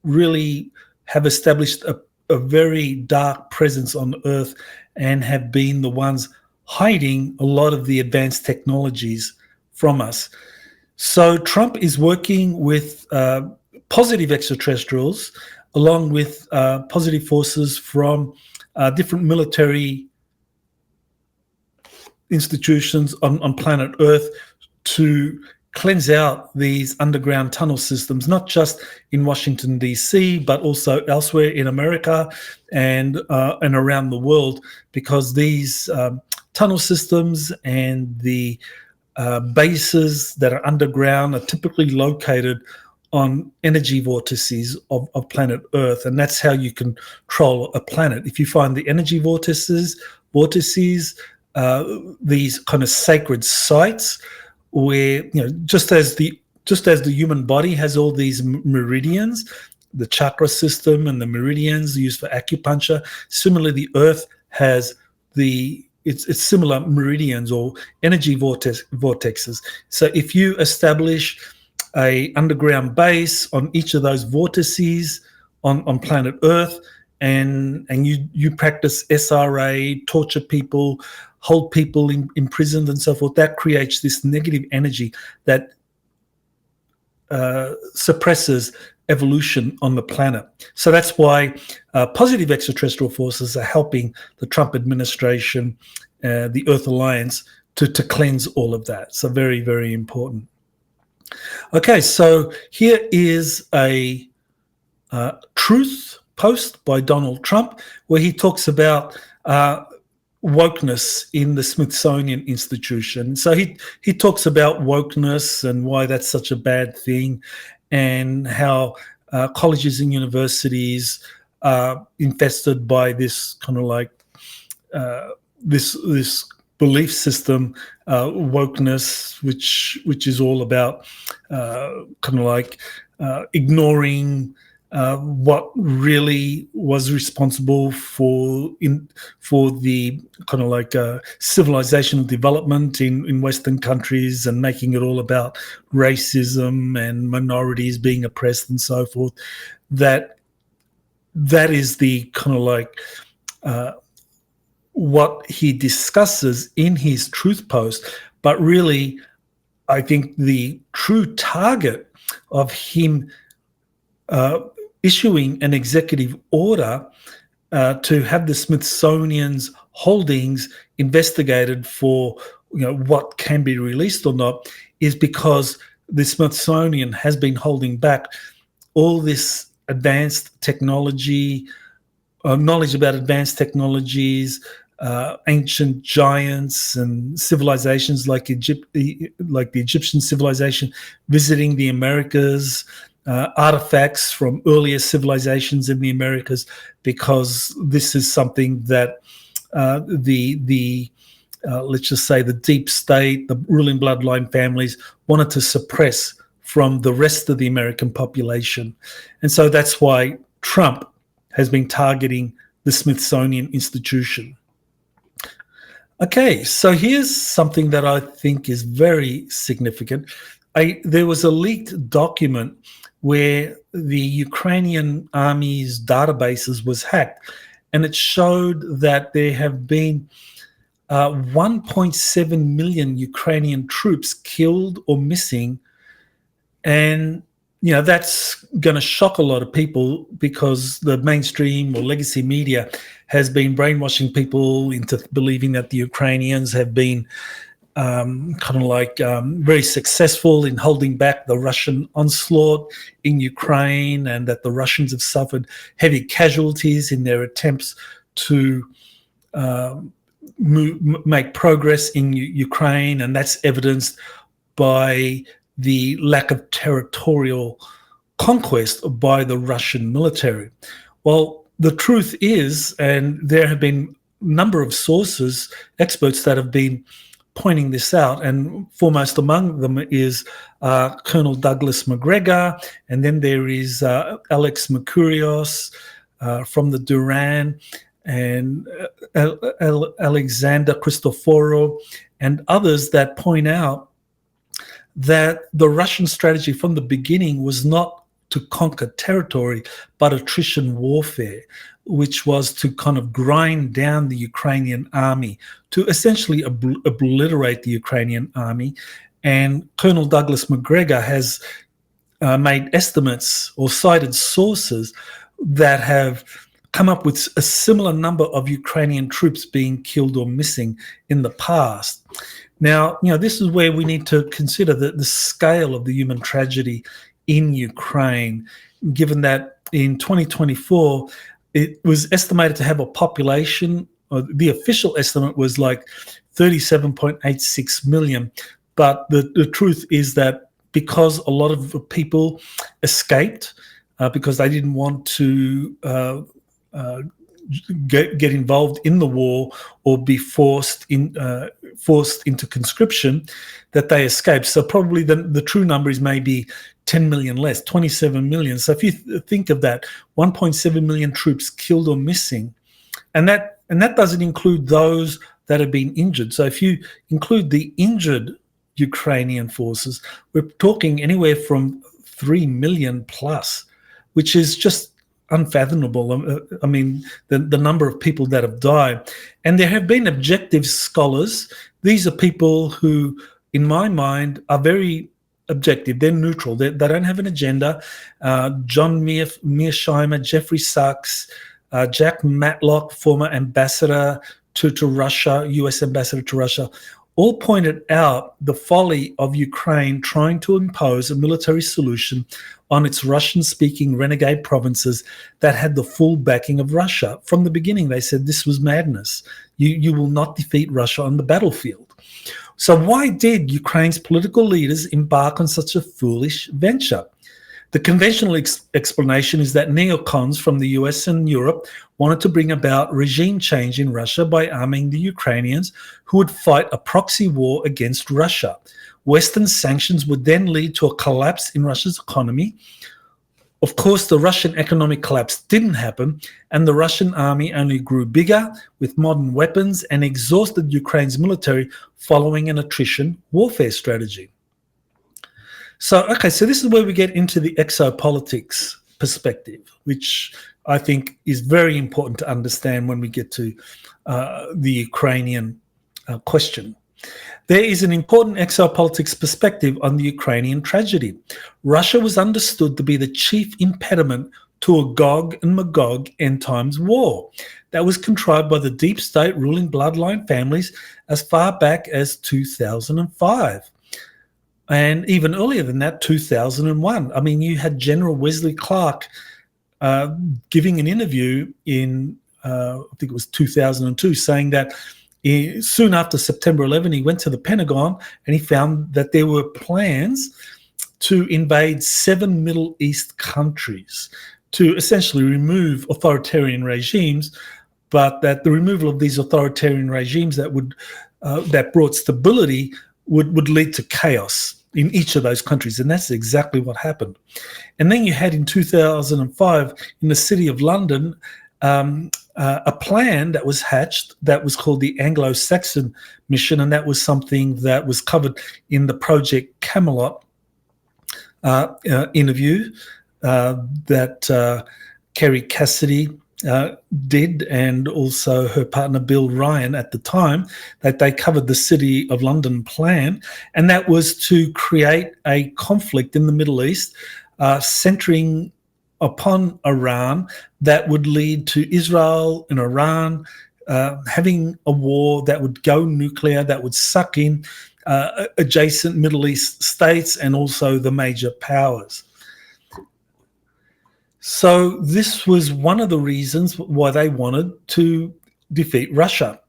really have established a very dark presence on Earth and have been the ones hiding a lot of the advanced technologies from us. So Trump is working with positive extraterrestrials, along with positive forces from different military institutions on planet Earth, to cleanse out these underground tunnel systems, not just in Washington, D.C., but also elsewhere in America and around the world, because these tunnel systems and the bases that are underground are typically located on energy vortices of planet Earth, and that's how you control a planet. If you find the energy vortices, these kind of sacred sites where, just as the human body has all these meridians, the chakra system and the meridians used for acupuncture, similarly the Earth has it's similar meridians or energy vortexes. So if you establish a underground base on each of those vortices on planet Earth, and you practice SRA, torture people, hold people imprisoned and so forth, that creates this negative energy that suppresses evolution on the planet. So that's why positive extraterrestrial forces are helping the Trump administration, the Earth Alliance, to cleanse all of that. So very, very important. Okay, so here is a truth post by Donald Trump where he talks about wokeness in the Smithsonian Institution. So he talks about wokeness and why that's such a bad thing, and how colleges and universities are infested by this kind of like this belief system, wokeness, which is all about kind of like ignoring what really was responsible for the kind of like civilizational development in Western countries, and making it all about racism and minorities being oppressed and so forth. That is the kind of like what he discusses in his truth post. But really, I think the true target of him issuing an executive order to have the Smithsonian's holdings investigated for what can be released or not, is because the Smithsonian has been holding back all this advanced technology, knowledge about advanced technologies, ancient giants and civilizations like the Egyptian civilization visiting the Americas, artifacts from earlier civilizations in the Americas, because this is something that let's just say the deep state, the ruling bloodline families wanted to suppress from the rest of the American population. And so that's why Trump has been targeting the Smithsonian Institution. Okay, so here's something that I think is very significant. There was a leaked document where the Ukrainian army's databases was hacked, and it showed that there have been 1.7 million Ukrainian troops killed or missing. And, that's going to shock a lot of people, because the mainstream or legacy media has been brainwashing people into believing that the Ukrainians have been very successful in holding back the Russian onslaught in Ukraine, and that the Russians have suffered heavy casualties in their attempts to make progress in Ukraine, and that's evidenced by the lack of territorial conquest by the Russian military. Well, the truth is, and there have been a number of sources, experts that have been pointing this out, and foremost among them is Colonel Douglas MacGregor, and then there is Alex Mercurios from the Duran, and Alexander Cristoforo, and others that point out that the Russian strategy from the beginning was not to conquer territory, but attrition warfare, which was to kind of grind down the Ukrainian army, to essentially obliterate the Ukrainian army. And Colonel Douglas MacGregor has made estimates or cited sources that have come up with a similar number of Ukrainian troops being killed or missing in the past. Now, this is where we need to consider the scale of the human tragedy in Ukraine, given that in 2024, it was estimated to have a population, or the official estimate was like 37.86 million. But the truth is that because a lot of people escaped, because they didn't want to get involved in the war or be forced into conscription, that they escaped. So probably the true number is maybe 10 million less, 27 million. So if you think of that, 1.7 million troops killed or missing, and that doesn't include those that have been injured. So if you include the injured Ukrainian forces, we're talking anywhere from 3 million plus, which is just unfathomable. I mean, the number of people that have died. And there have been objective scholars. These are people who, in my mind, are very objective. They're neutral. They don't have an agenda. John Mearsheimer, Jeffrey Sachs, Jack Matlock, former ambassador to Russia, U.S. ambassador to Russia, all pointed out the folly of Ukraine trying to impose a military solution on its Russian-speaking renegade provinces that had the full backing of Russia. From the beginning, they said this was madness. You will not defeat Russia on the battlefield. So why did Ukraine's political leaders embark on such a foolish venture? The conventional explanation is that neocons from the US and Europe wanted to bring about regime change in Russia by arming the Ukrainians, who would fight a proxy war against Russia. Western sanctions would then lead to a collapse in Russia's economy. Of course, the Russian economic collapse didn't happen, and the Russian army only grew bigger with modern weapons and exhausted Ukraine's military following an attrition warfare strategy. So this is where we get into the exopolitics perspective, which I think is very important to understand when we get to the Ukrainian question. There is an important exopolitics perspective on the Ukrainian tragedy. Russia was understood to be the chief impediment to a Gog and Magog end times war that was contrived by the deep state ruling bloodline families as far back as 2005. And even earlier than that, 2001. I mean, you had General Wesley Clark giving an interview in, I think it was 2002, saying that soon after September 11, he went to the Pentagon and he found that there were plans to invade 7 Middle East countries to essentially remove authoritarian regimes, but that the removal of these authoritarian regimes that brought stability would lead to chaos in each of those countries, and that's exactly what happened. And then you had in 2005 in the city of London a plan that was hatched that was called the Anglo-Saxon Mission, and that was something that was covered in the Project Camelot interview that Kerry Cassidy did, and also her partner Bill Ryan at the time, that they covered the City of London plan, and that was to create a conflict in the Middle East centering upon Iran that would lead to Israel and Iran having a war that would go nuclear, that would suck in adjacent Middle East states and also the major powers. So this was one of the reasons why they wanted to defeat Russia.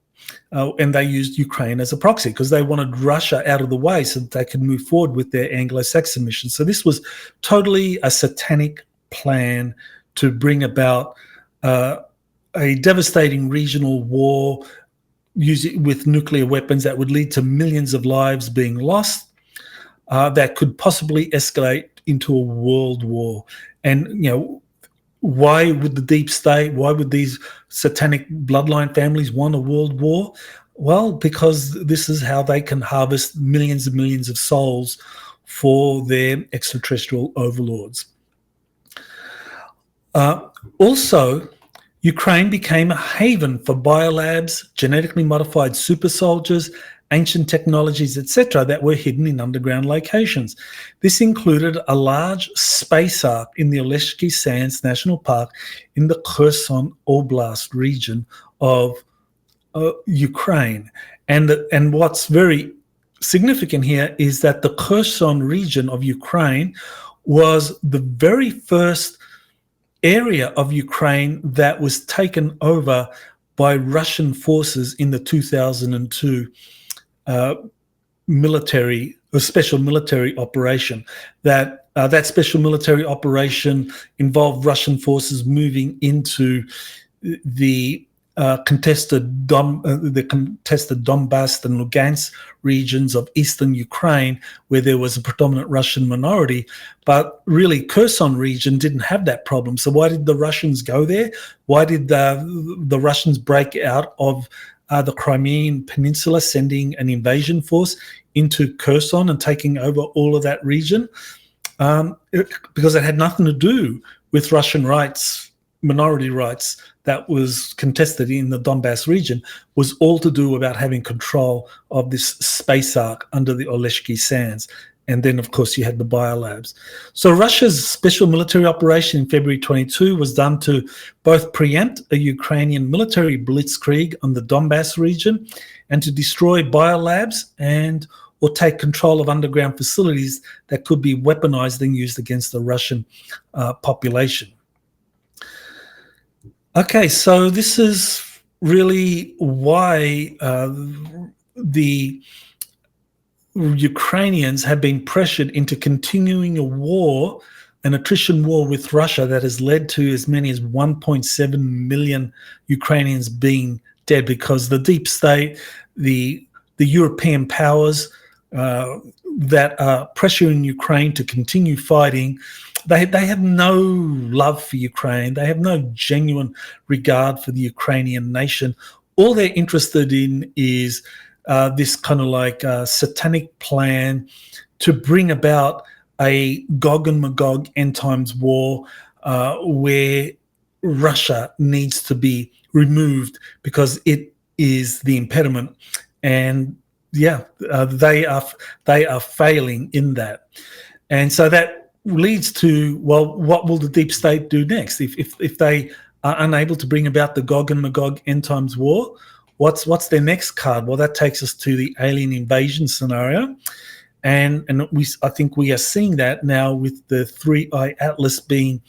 And they used Ukraine as a proxy because they wanted Russia out of the way so that they could move forward with their Anglo-Saxon mission. So this was totally a satanic plan to bring about a devastating regional war with nuclear weapons that would lead to millions of lives being lost, that could possibly escalate into a world war. And, you know, why would the deep state, why would these satanic bloodline families want a world war? Well, because this is how they can harvest millions and millions of souls for their extraterrestrial overlords. Also, Ukraine became a haven for biolabs, genetically modified super soldiers, ancient technologies, etc., that were hidden in underground locations. This included a large space ark in the Oleshky Sands National Park in the Kherson Oblast region of Ukraine. And what's very significant here is that the Kherson region of Ukraine was the very first area of Ukraine that was taken over by Russian forces in the 2002 special military operation. That special military operation involved Russian forces moving into the contested Donbass and Lugansk regions of eastern Ukraine, where there was a predominant Russian minority. But really, Kherson region didn't have that problem. So why did the Russians go there? Why did the Russians break out of the Crimean Peninsula, sending an invasion force into Kherson and taking over all of that region? Because it had nothing to do with Russian rights, minority rights, that was contested in the Donbass region, was all to do about having control of this space ark under the Oleshky Sands. And then, of course, you had the biolabs. So Russia's special military operation in February 22 was done to both preempt a Ukrainian military blitzkrieg on the Donbass region and to destroy biolabs or take control of underground facilities that could be weaponized and used against the Russian population. Okay, so this is really why the Ukrainians have been pressured into continuing a war, an attrition war with Russia that has led to as many as 1.7 million Ukrainians being dead, because the deep state, the European powers that are pressuring Ukraine to continue fighting, they have no love for Ukraine. They have no genuine regard for the Ukrainian nation. All they're interested in is this kind of like satanic plan to bring about a Gog and Magog end times war where Russia needs to be removed because it is the impediment. And they are failing in that. And so that leads to, well, what will the deep state do next? If they are unable to bring about the Gog and Magog end times war, what's their next card? Well, that takes us to the alien invasion scenario. And I think we are seeing that now with the Three-Eye Atlas being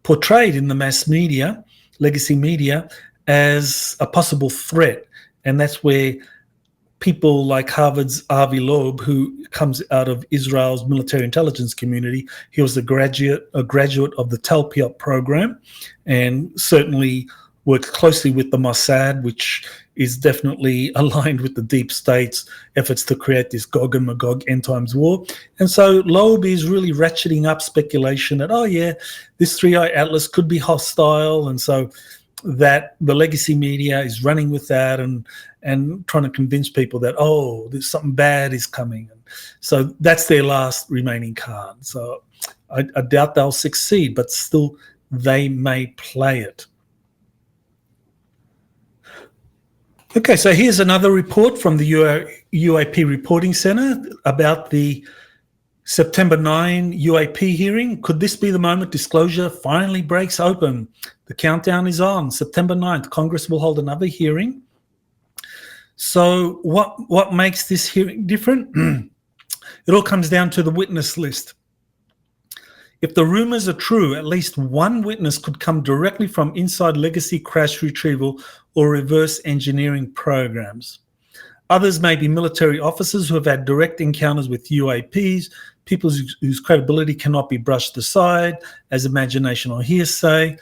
portrayed in the mass media, legacy media, as a possible threat. And that's where people like Harvard's Avi Loeb, who comes out of Israel's military intelligence community, he was a graduate of the Talpiot program, and certainly worked closely with the Mossad, which is definitely aligned with the deep state's efforts to create this Gog and Magog end times war. And so Loeb is really ratcheting up speculation that, oh yeah, this Three-Eye Atlas could be hostile, and so that the legacy media is running with that and trying to convince people that, oh, there's something bad is coming. And so that's their last remaining card. So I doubt they'll succeed, but still they may play it. Okay, so here's another report from the UAP Reporting Center about the September 9 UAP hearing. Could this be the moment disclosure finally breaks open? The countdown is on. September 9th, Congress will hold another hearing. So what makes this hearing different? It all comes down to the witness list. If the rumors are true, at least one witness could come directly from inside legacy crash retrieval or reverse engineering programs. Others may be military officers who have had direct encounters with UAPs, people whose credibility cannot be brushed aside as imagination or hearsay.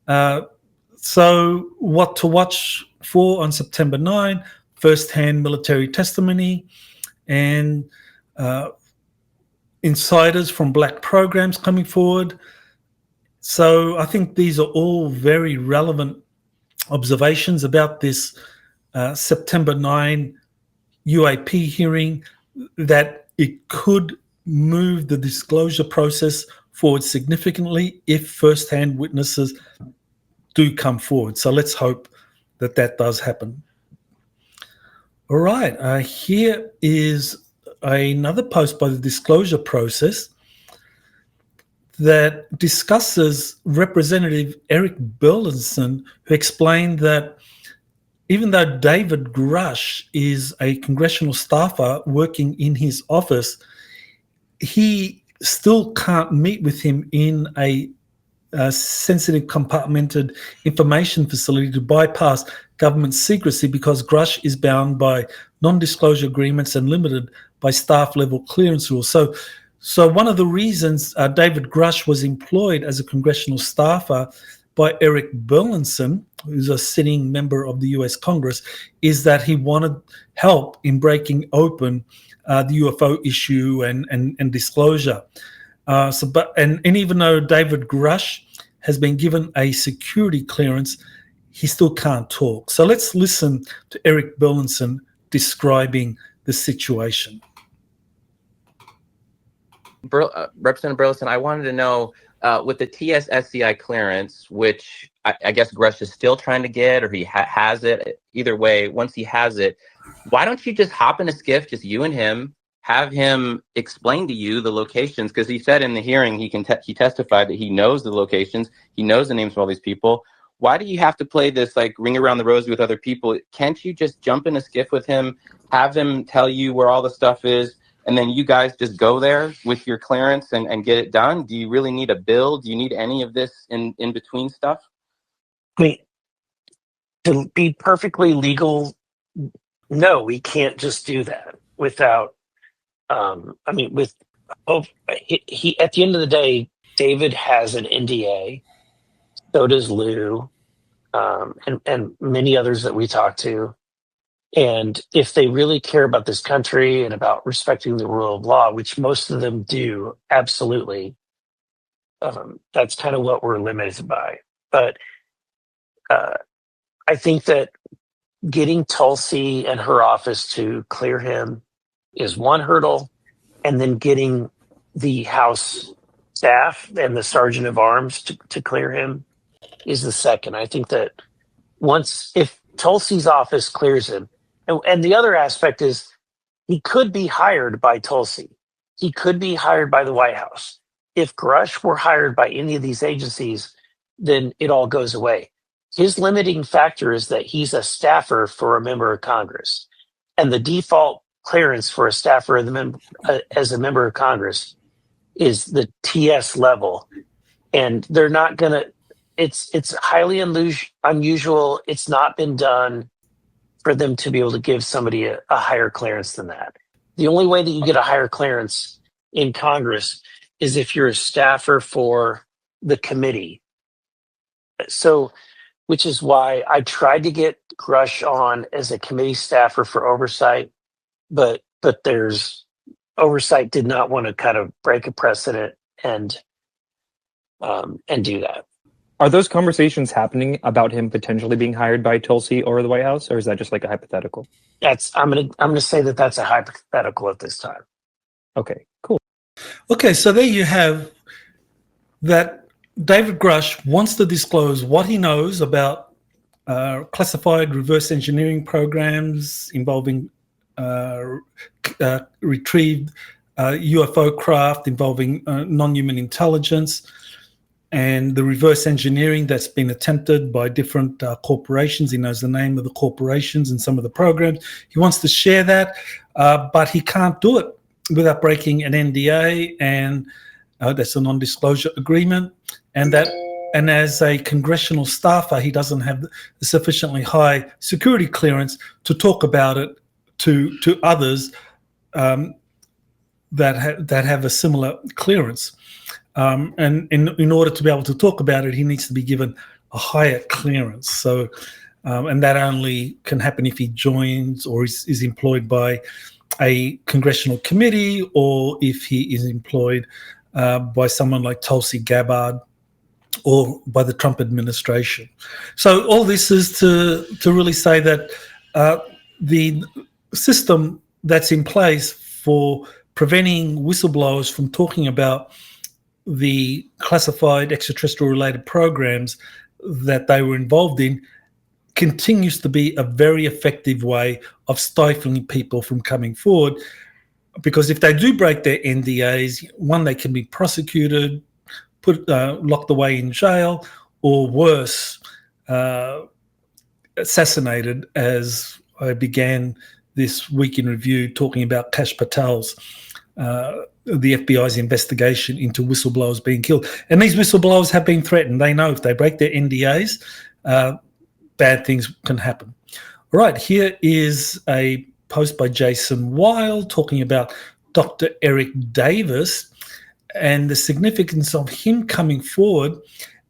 So what to watch for on September 9? First-hand military testimony and insiders from black programs coming forward. So I think these are all very relevant observations about this September 9 UAP hearing, that it could move the disclosure process forward significantly if first-hand witnesses do come forward. So let's hope that that does happen. All right, here is another post by the Disclosure Process that discusses Representative Eric Burlison, who explained that even though David Grusch is a congressional staffer working in his office, he still can't meet with him in a sensitive compartmented information facility to bypass government secrecy, because Grusch is bound by non-disclosure agreements and limited by staff level clearance rules. So one of the reasons David Grusch was employed as a congressional staffer by Eric Burlison, who's a sitting member of the US Congress, is that he wanted help in breaking open the UFO issue and disclosure. And even though David Grusch has been given a security clearance, he still can't talk. So let's listen to Eric Burlison describing the situation. Representative Burlison, I wanted to know, with the TSSCI clearance, which I guess Grusch is still trying to get, or he has it, either way, once he has it, why don't you just hop in a skiff, just you and him, have him explain to you the locations? Because he said in the hearing, he testified that he knows the locations, he knows the names of all these people. Why do you have to play this like ring around the rosy with other people? Can't you just jump in a skiff with him, have him tell you where all the stuff is, and then you guys just go there with your clearance and get it done? Do you really need a bill? Do you need any of this in between stuff? I mean, to be perfectly legal, no, we can't just do that without, he at the end of the day, David has an NDA, so does Lou, and many others that we talk to. And if they really care about this country and about respecting the rule of law, which most of them do, absolutely, that's kind of what we're limited by. But I think that getting Tulsi and her office to clear him is one hurdle, and then getting the House staff and the Sergeant of Arms to clear him is the second. I think that if Tulsi's office clears him, and the other aspect is he could be hired by Tulsi. He could be hired by the White House. if Grusch were hired by any of these agencies, then it all goes away. His limiting factor is that he's a staffer for a member of Congress. And the default clearance for a staffer as a member of Congress is the TS level. And they're not going to, it's highly unusual. It's not been done for them to be able to give somebody a higher clearance than that. The only way that you get a higher clearance in Congress is if you're a staffer for the committee. So, which is why I tried to get Grusch on as a committee staffer for oversight, but there's oversight did not want to kind of break a precedent and do that. Are those conversations happening about him potentially being hired by Tulsi or the White House, or is that just like a hypothetical? I'm gonna say that that's a hypothetical at this time. Okay, cool. Okay, so there you have that. David Grusch wants to disclose what he knows about classified reverse engineering programs involving retrieved UFO craft involving non-human intelligence, and the reverse engineering that's been attempted by different corporations. He knows the name of the corporations and some of the programs. He wants to share that, but he can't do it without breaking an NDA, and that's a non-disclosure agreement. And as a congressional staffer, he doesn't have the sufficiently high security clearance to talk about it to others that have a similar clearance. And in order to be able to talk about it, he needs to be given a higher clearance. So, and that only can happen if he joins or is employed by a congressional committee, or if he is employed by someone like Tulsi Gabbard or by the Trump administration. So all this is to really say that the system that's in place for preventing whistleblowers from talking about the classified extraterrestrial related programs that they were involved in continues to be a very effective way of stifling people from coming forward. Because if they do break their NDAs, one, they can be prosecuted, locked away in jail, or worse, assassinated, as I began this week in review talking about Kash Patel's, the FBI's investigation into whistleblowers being killed. And these whistleblowers have been threatened. They know if they break their NDAs, bad things can happen. All right, here is a post by Jason Weil talking about Dr. Eric Davis and the significance of him coming forward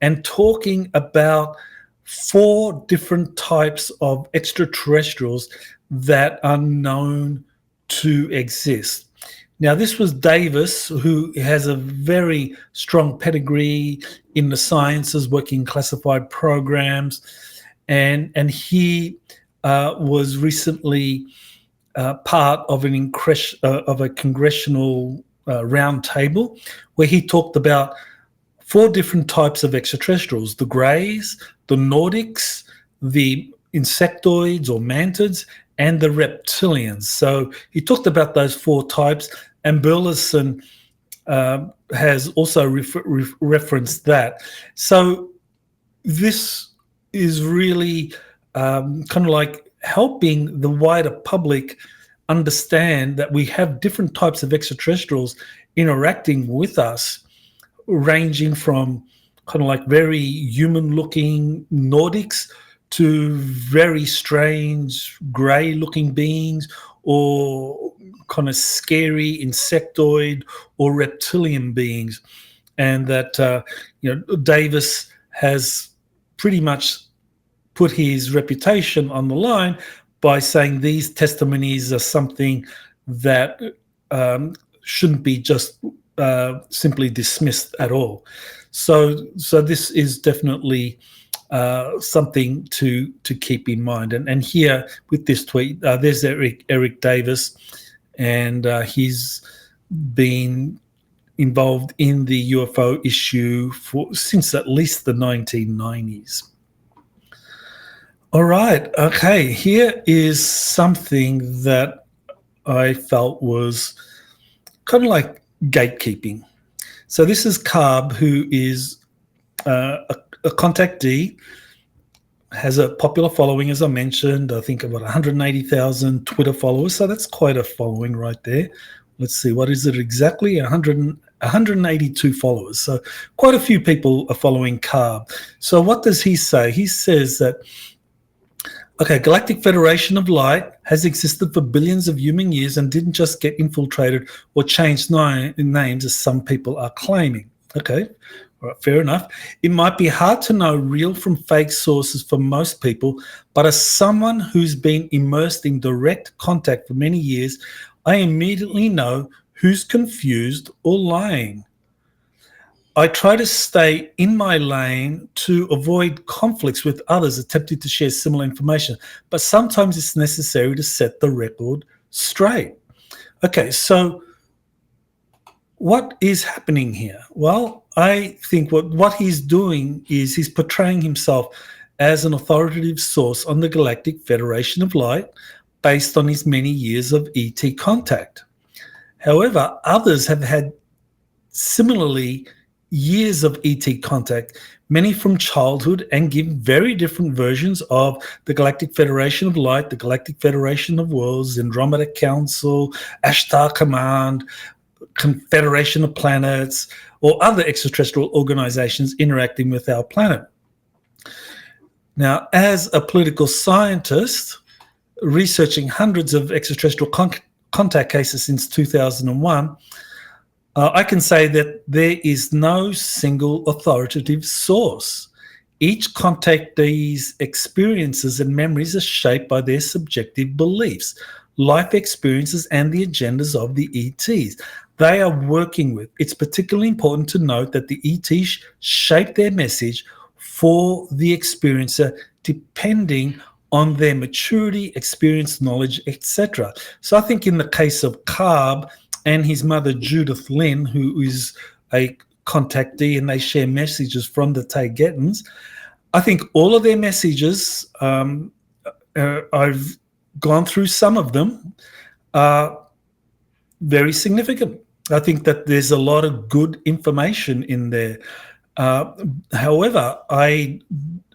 and talking about 4 different types of extraterrestrials that are known to exist. Now, this was Davis, who has a very strong pedigree in the sciences, working in classified programs, and he was recently part of a congressional roundtable where he talked about 4 different types of extraterrestrials: the greys, the Nordics, the insectoids or mantids, and the reptilians. So he talked about those 4 types, and Burlison has also referenced that. So this is really kind of like helping the wider public understand that we have different types of extraterrestrials interacting with us, ranging from kind of like very human-looking Nordics to very strange grey-looking beings, or kind of scary insectoid or reptilian beings. And that Davis has pretty much put his reputation on the line by saying these testimonies are something that shouldn't be just simply dismissed at all. So this is definitely something to keep in mind. And here with this tweet, there's Eric Davis, and he's been involved in the UFO issue since at least the 1990s. All right. Okay. Here is something that I felt was kind of like gatekeeping. So this is Carb, who is a contactee, has a popular following, as I mentioned. I think about 180,000 Twitter followers. So that's quite a following right there. Let's see, what is it exactly? 182 followers. So quite a few people are following Carb. So what does he say? He says that, okay, Galactic Federation of Light has existed for billions of human years and didn't just get infiltrated or changed names as some people are claiming. Okay, all right, fair enough. It might be hard to know real from fake sources for most people, but as someone who's been immersed in direct contact for many years, I immediately know who's confused or lying. I try to stay in my lane to avoid conflicts with others attempting to share similar information, but sometimes it's necessary to set the record straight. Okay, so what is happening here? Well, I think what he's doing is he's portraying himself as an authoritative source on the Galactic Federation of Light based on his many years of ET contact. However, others have had similarly years of ET contact, many from childhood, and give very different versions of the Galactic Federation of Light, the Galactic Federation of Worlds, Andromeda Council, Ashtar Command, Confederation of Planets, or other extraterrestrial organizations interacting with our planet. Now, as a political scientist, researching hundreds of extraterrestrial contact cases since 2001, I can say that there is no single authoritative source. Each contactee's experiences and memories are shaped by their subjective beliefs, life experiences, and the agendas of the ETs they are working with. It's particularly important to note that the ETs shape their message for the experiencer depending on their maturity, experience, knowledge, etc. So I think in the case of Carb and his mother Judith Lynn, who is a contactee, and they share messages from the Taygetians, I think all of their messages, I've gone through some of them, are very significant. I think that there's a lot of good information in there. However, I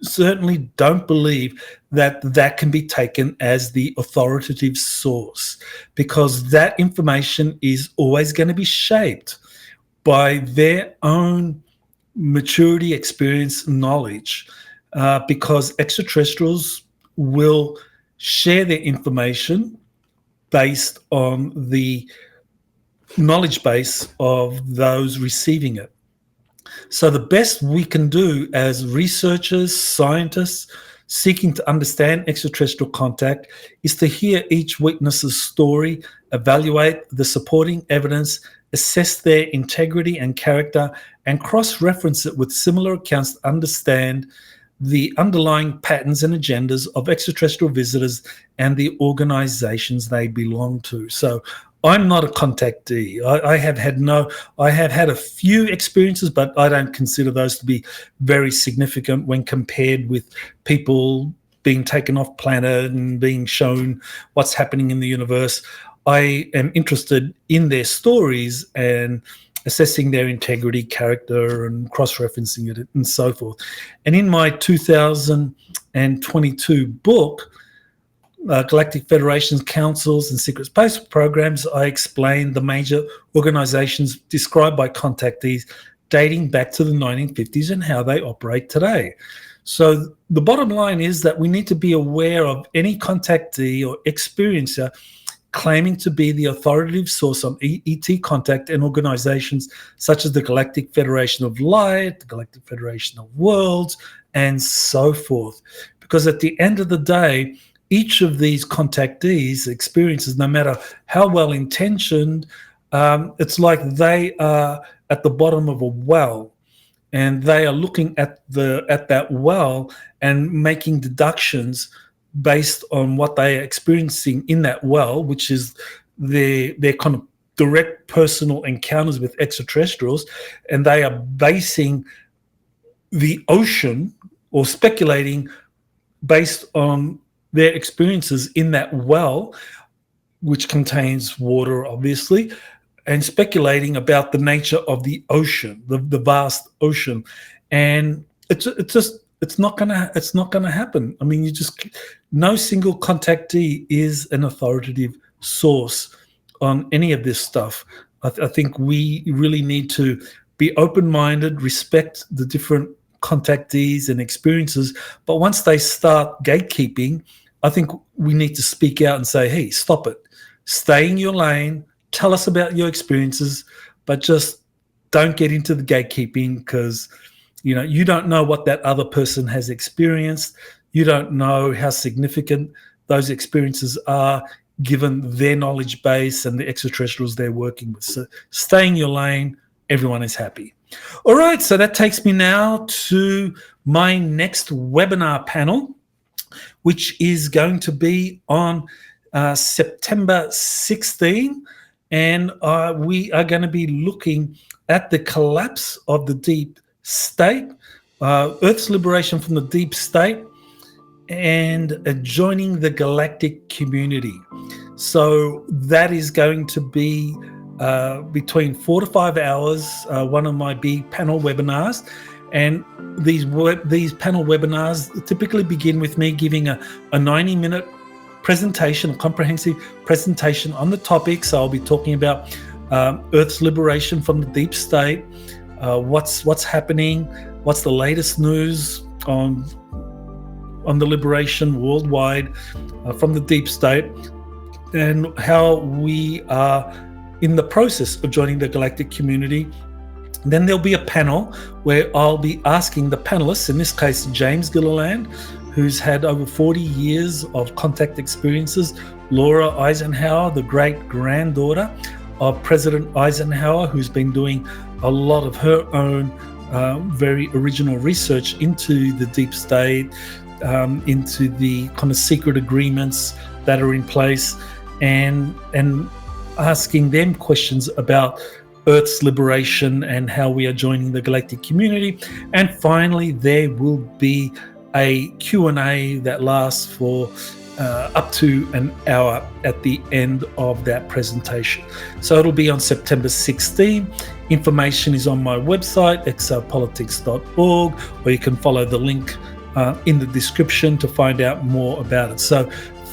certainly don't believe that that can be taken as the authoritative source, because that information is always going to be shaped by their own maturity, experience, knowledge, because extraterrestrials will share their information based on the knowledge base of those receiving it. So the best we can do as researchers, scientists, seeking to understand extraterrestrial contact is to hear each witness's story, evaluate the supporting evidence, assess their integrity and character, and cross-reference it with similar accounts to understand the underlying patterns and agendas of extraterrestrial visitors and the organizations they belong to. So I'm not a contactee. I have had a few experiences, but I don't consider those to be very significant when compared with people being taken off planet and being shown what's happening in the universe. I am interested in their stories and assessing their integrity, character, and cross-referencing it and so forth. And in my 2022 book, Galactic Federations, Councils, and Secret Space Programs, I explained the major organizations described by contactees dating back to the 1950s and how they operate today. So the bottom line is that we need to be aware of any contactee or experiencer claiming to be the authoritative source on ET contact and organizations such as the Galactic Federation of Light, the Galactic Federation of Worlds, and so forth. Because at the end of the day, each of these contactees' experiences, no matter how well-intentioned, it's like they are at the bottom of a well, and they are looking at that well and making deductions based on what they are experiencing in that well, which is their kind of direct personal encounters with extraterrestrials, and they are basing the ocean or speculating based on their experiences in that well, which contains water, obviously, and speculating about the nature of the ocean, the vast ocean, and it's not gonna happen. I mean, no single contactee is an authoritative source on any of this stuff. I think we really need to be open-minded, respect the different contactees and experiences, but once they start gatekeeping, I think we need to speak out and say, hey, stop it. Stay in your lane, tell us about your experiences, but just don't get into the gatekeeping, because you don't know what that other person has experienced. You don't know how significant those experiences are given their knowledge base and the extraterrestrials they're working with. So stay in your lane, everyone is happy. All right, so that takes me now to my next webinar panel, which is going to be on September 16, and we are going to be looking at the collapse of the deep state, Earth's liberation from the deep state, and joining the galactic community. So that is going to be between 4 to 5 hours, one of my big panel webinars. And these panel webinars typically begin with me giving a 90-minute presentation, a comprehensive presentation on the topic. So I'll be talking about Earth's liberation from the deep state, what's happening, what's the latest news on the liberation worldwide from the deep state, and how we are in the process of joining the galactic community. Then there'll be a panel where I'll be asking the panelists, in this case James Gilliland, who's had over 40 years of contact experiences, Laura Eisenhower, the great-granddaughter of President Eisenhower, who's been doing a lot of her own very original research into the deep state, into the kind of secret agreements that are in place, and asking them questions about Earth's liberation and how we are joining the galactic community. And finally, there will be a Q&A that lasts for up to an hour at the end of that presentation. So it'll be on September 16. Information is on my website, exopolitics.org, or you can follow the link in the description to find out more about it. So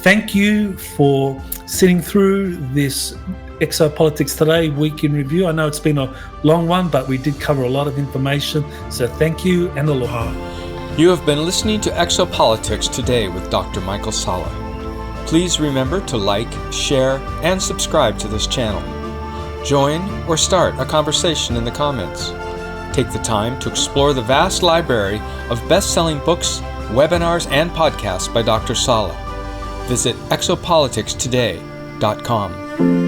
thank you for sitting through this Exopolitics Today Week in Review. I know it's been a long one, but we did cover a lot of information. So thank you and aloha. You have been listening to Exopolitics Today with Dr. Michael Salla. Please remember to like, share, and subscribe to this channel. Join or start a conversation in the comments. Take the time to explore the vast library of best-selling books, webinars, and podcasts by Dr. Salla. Visit exopoliticstoday.com.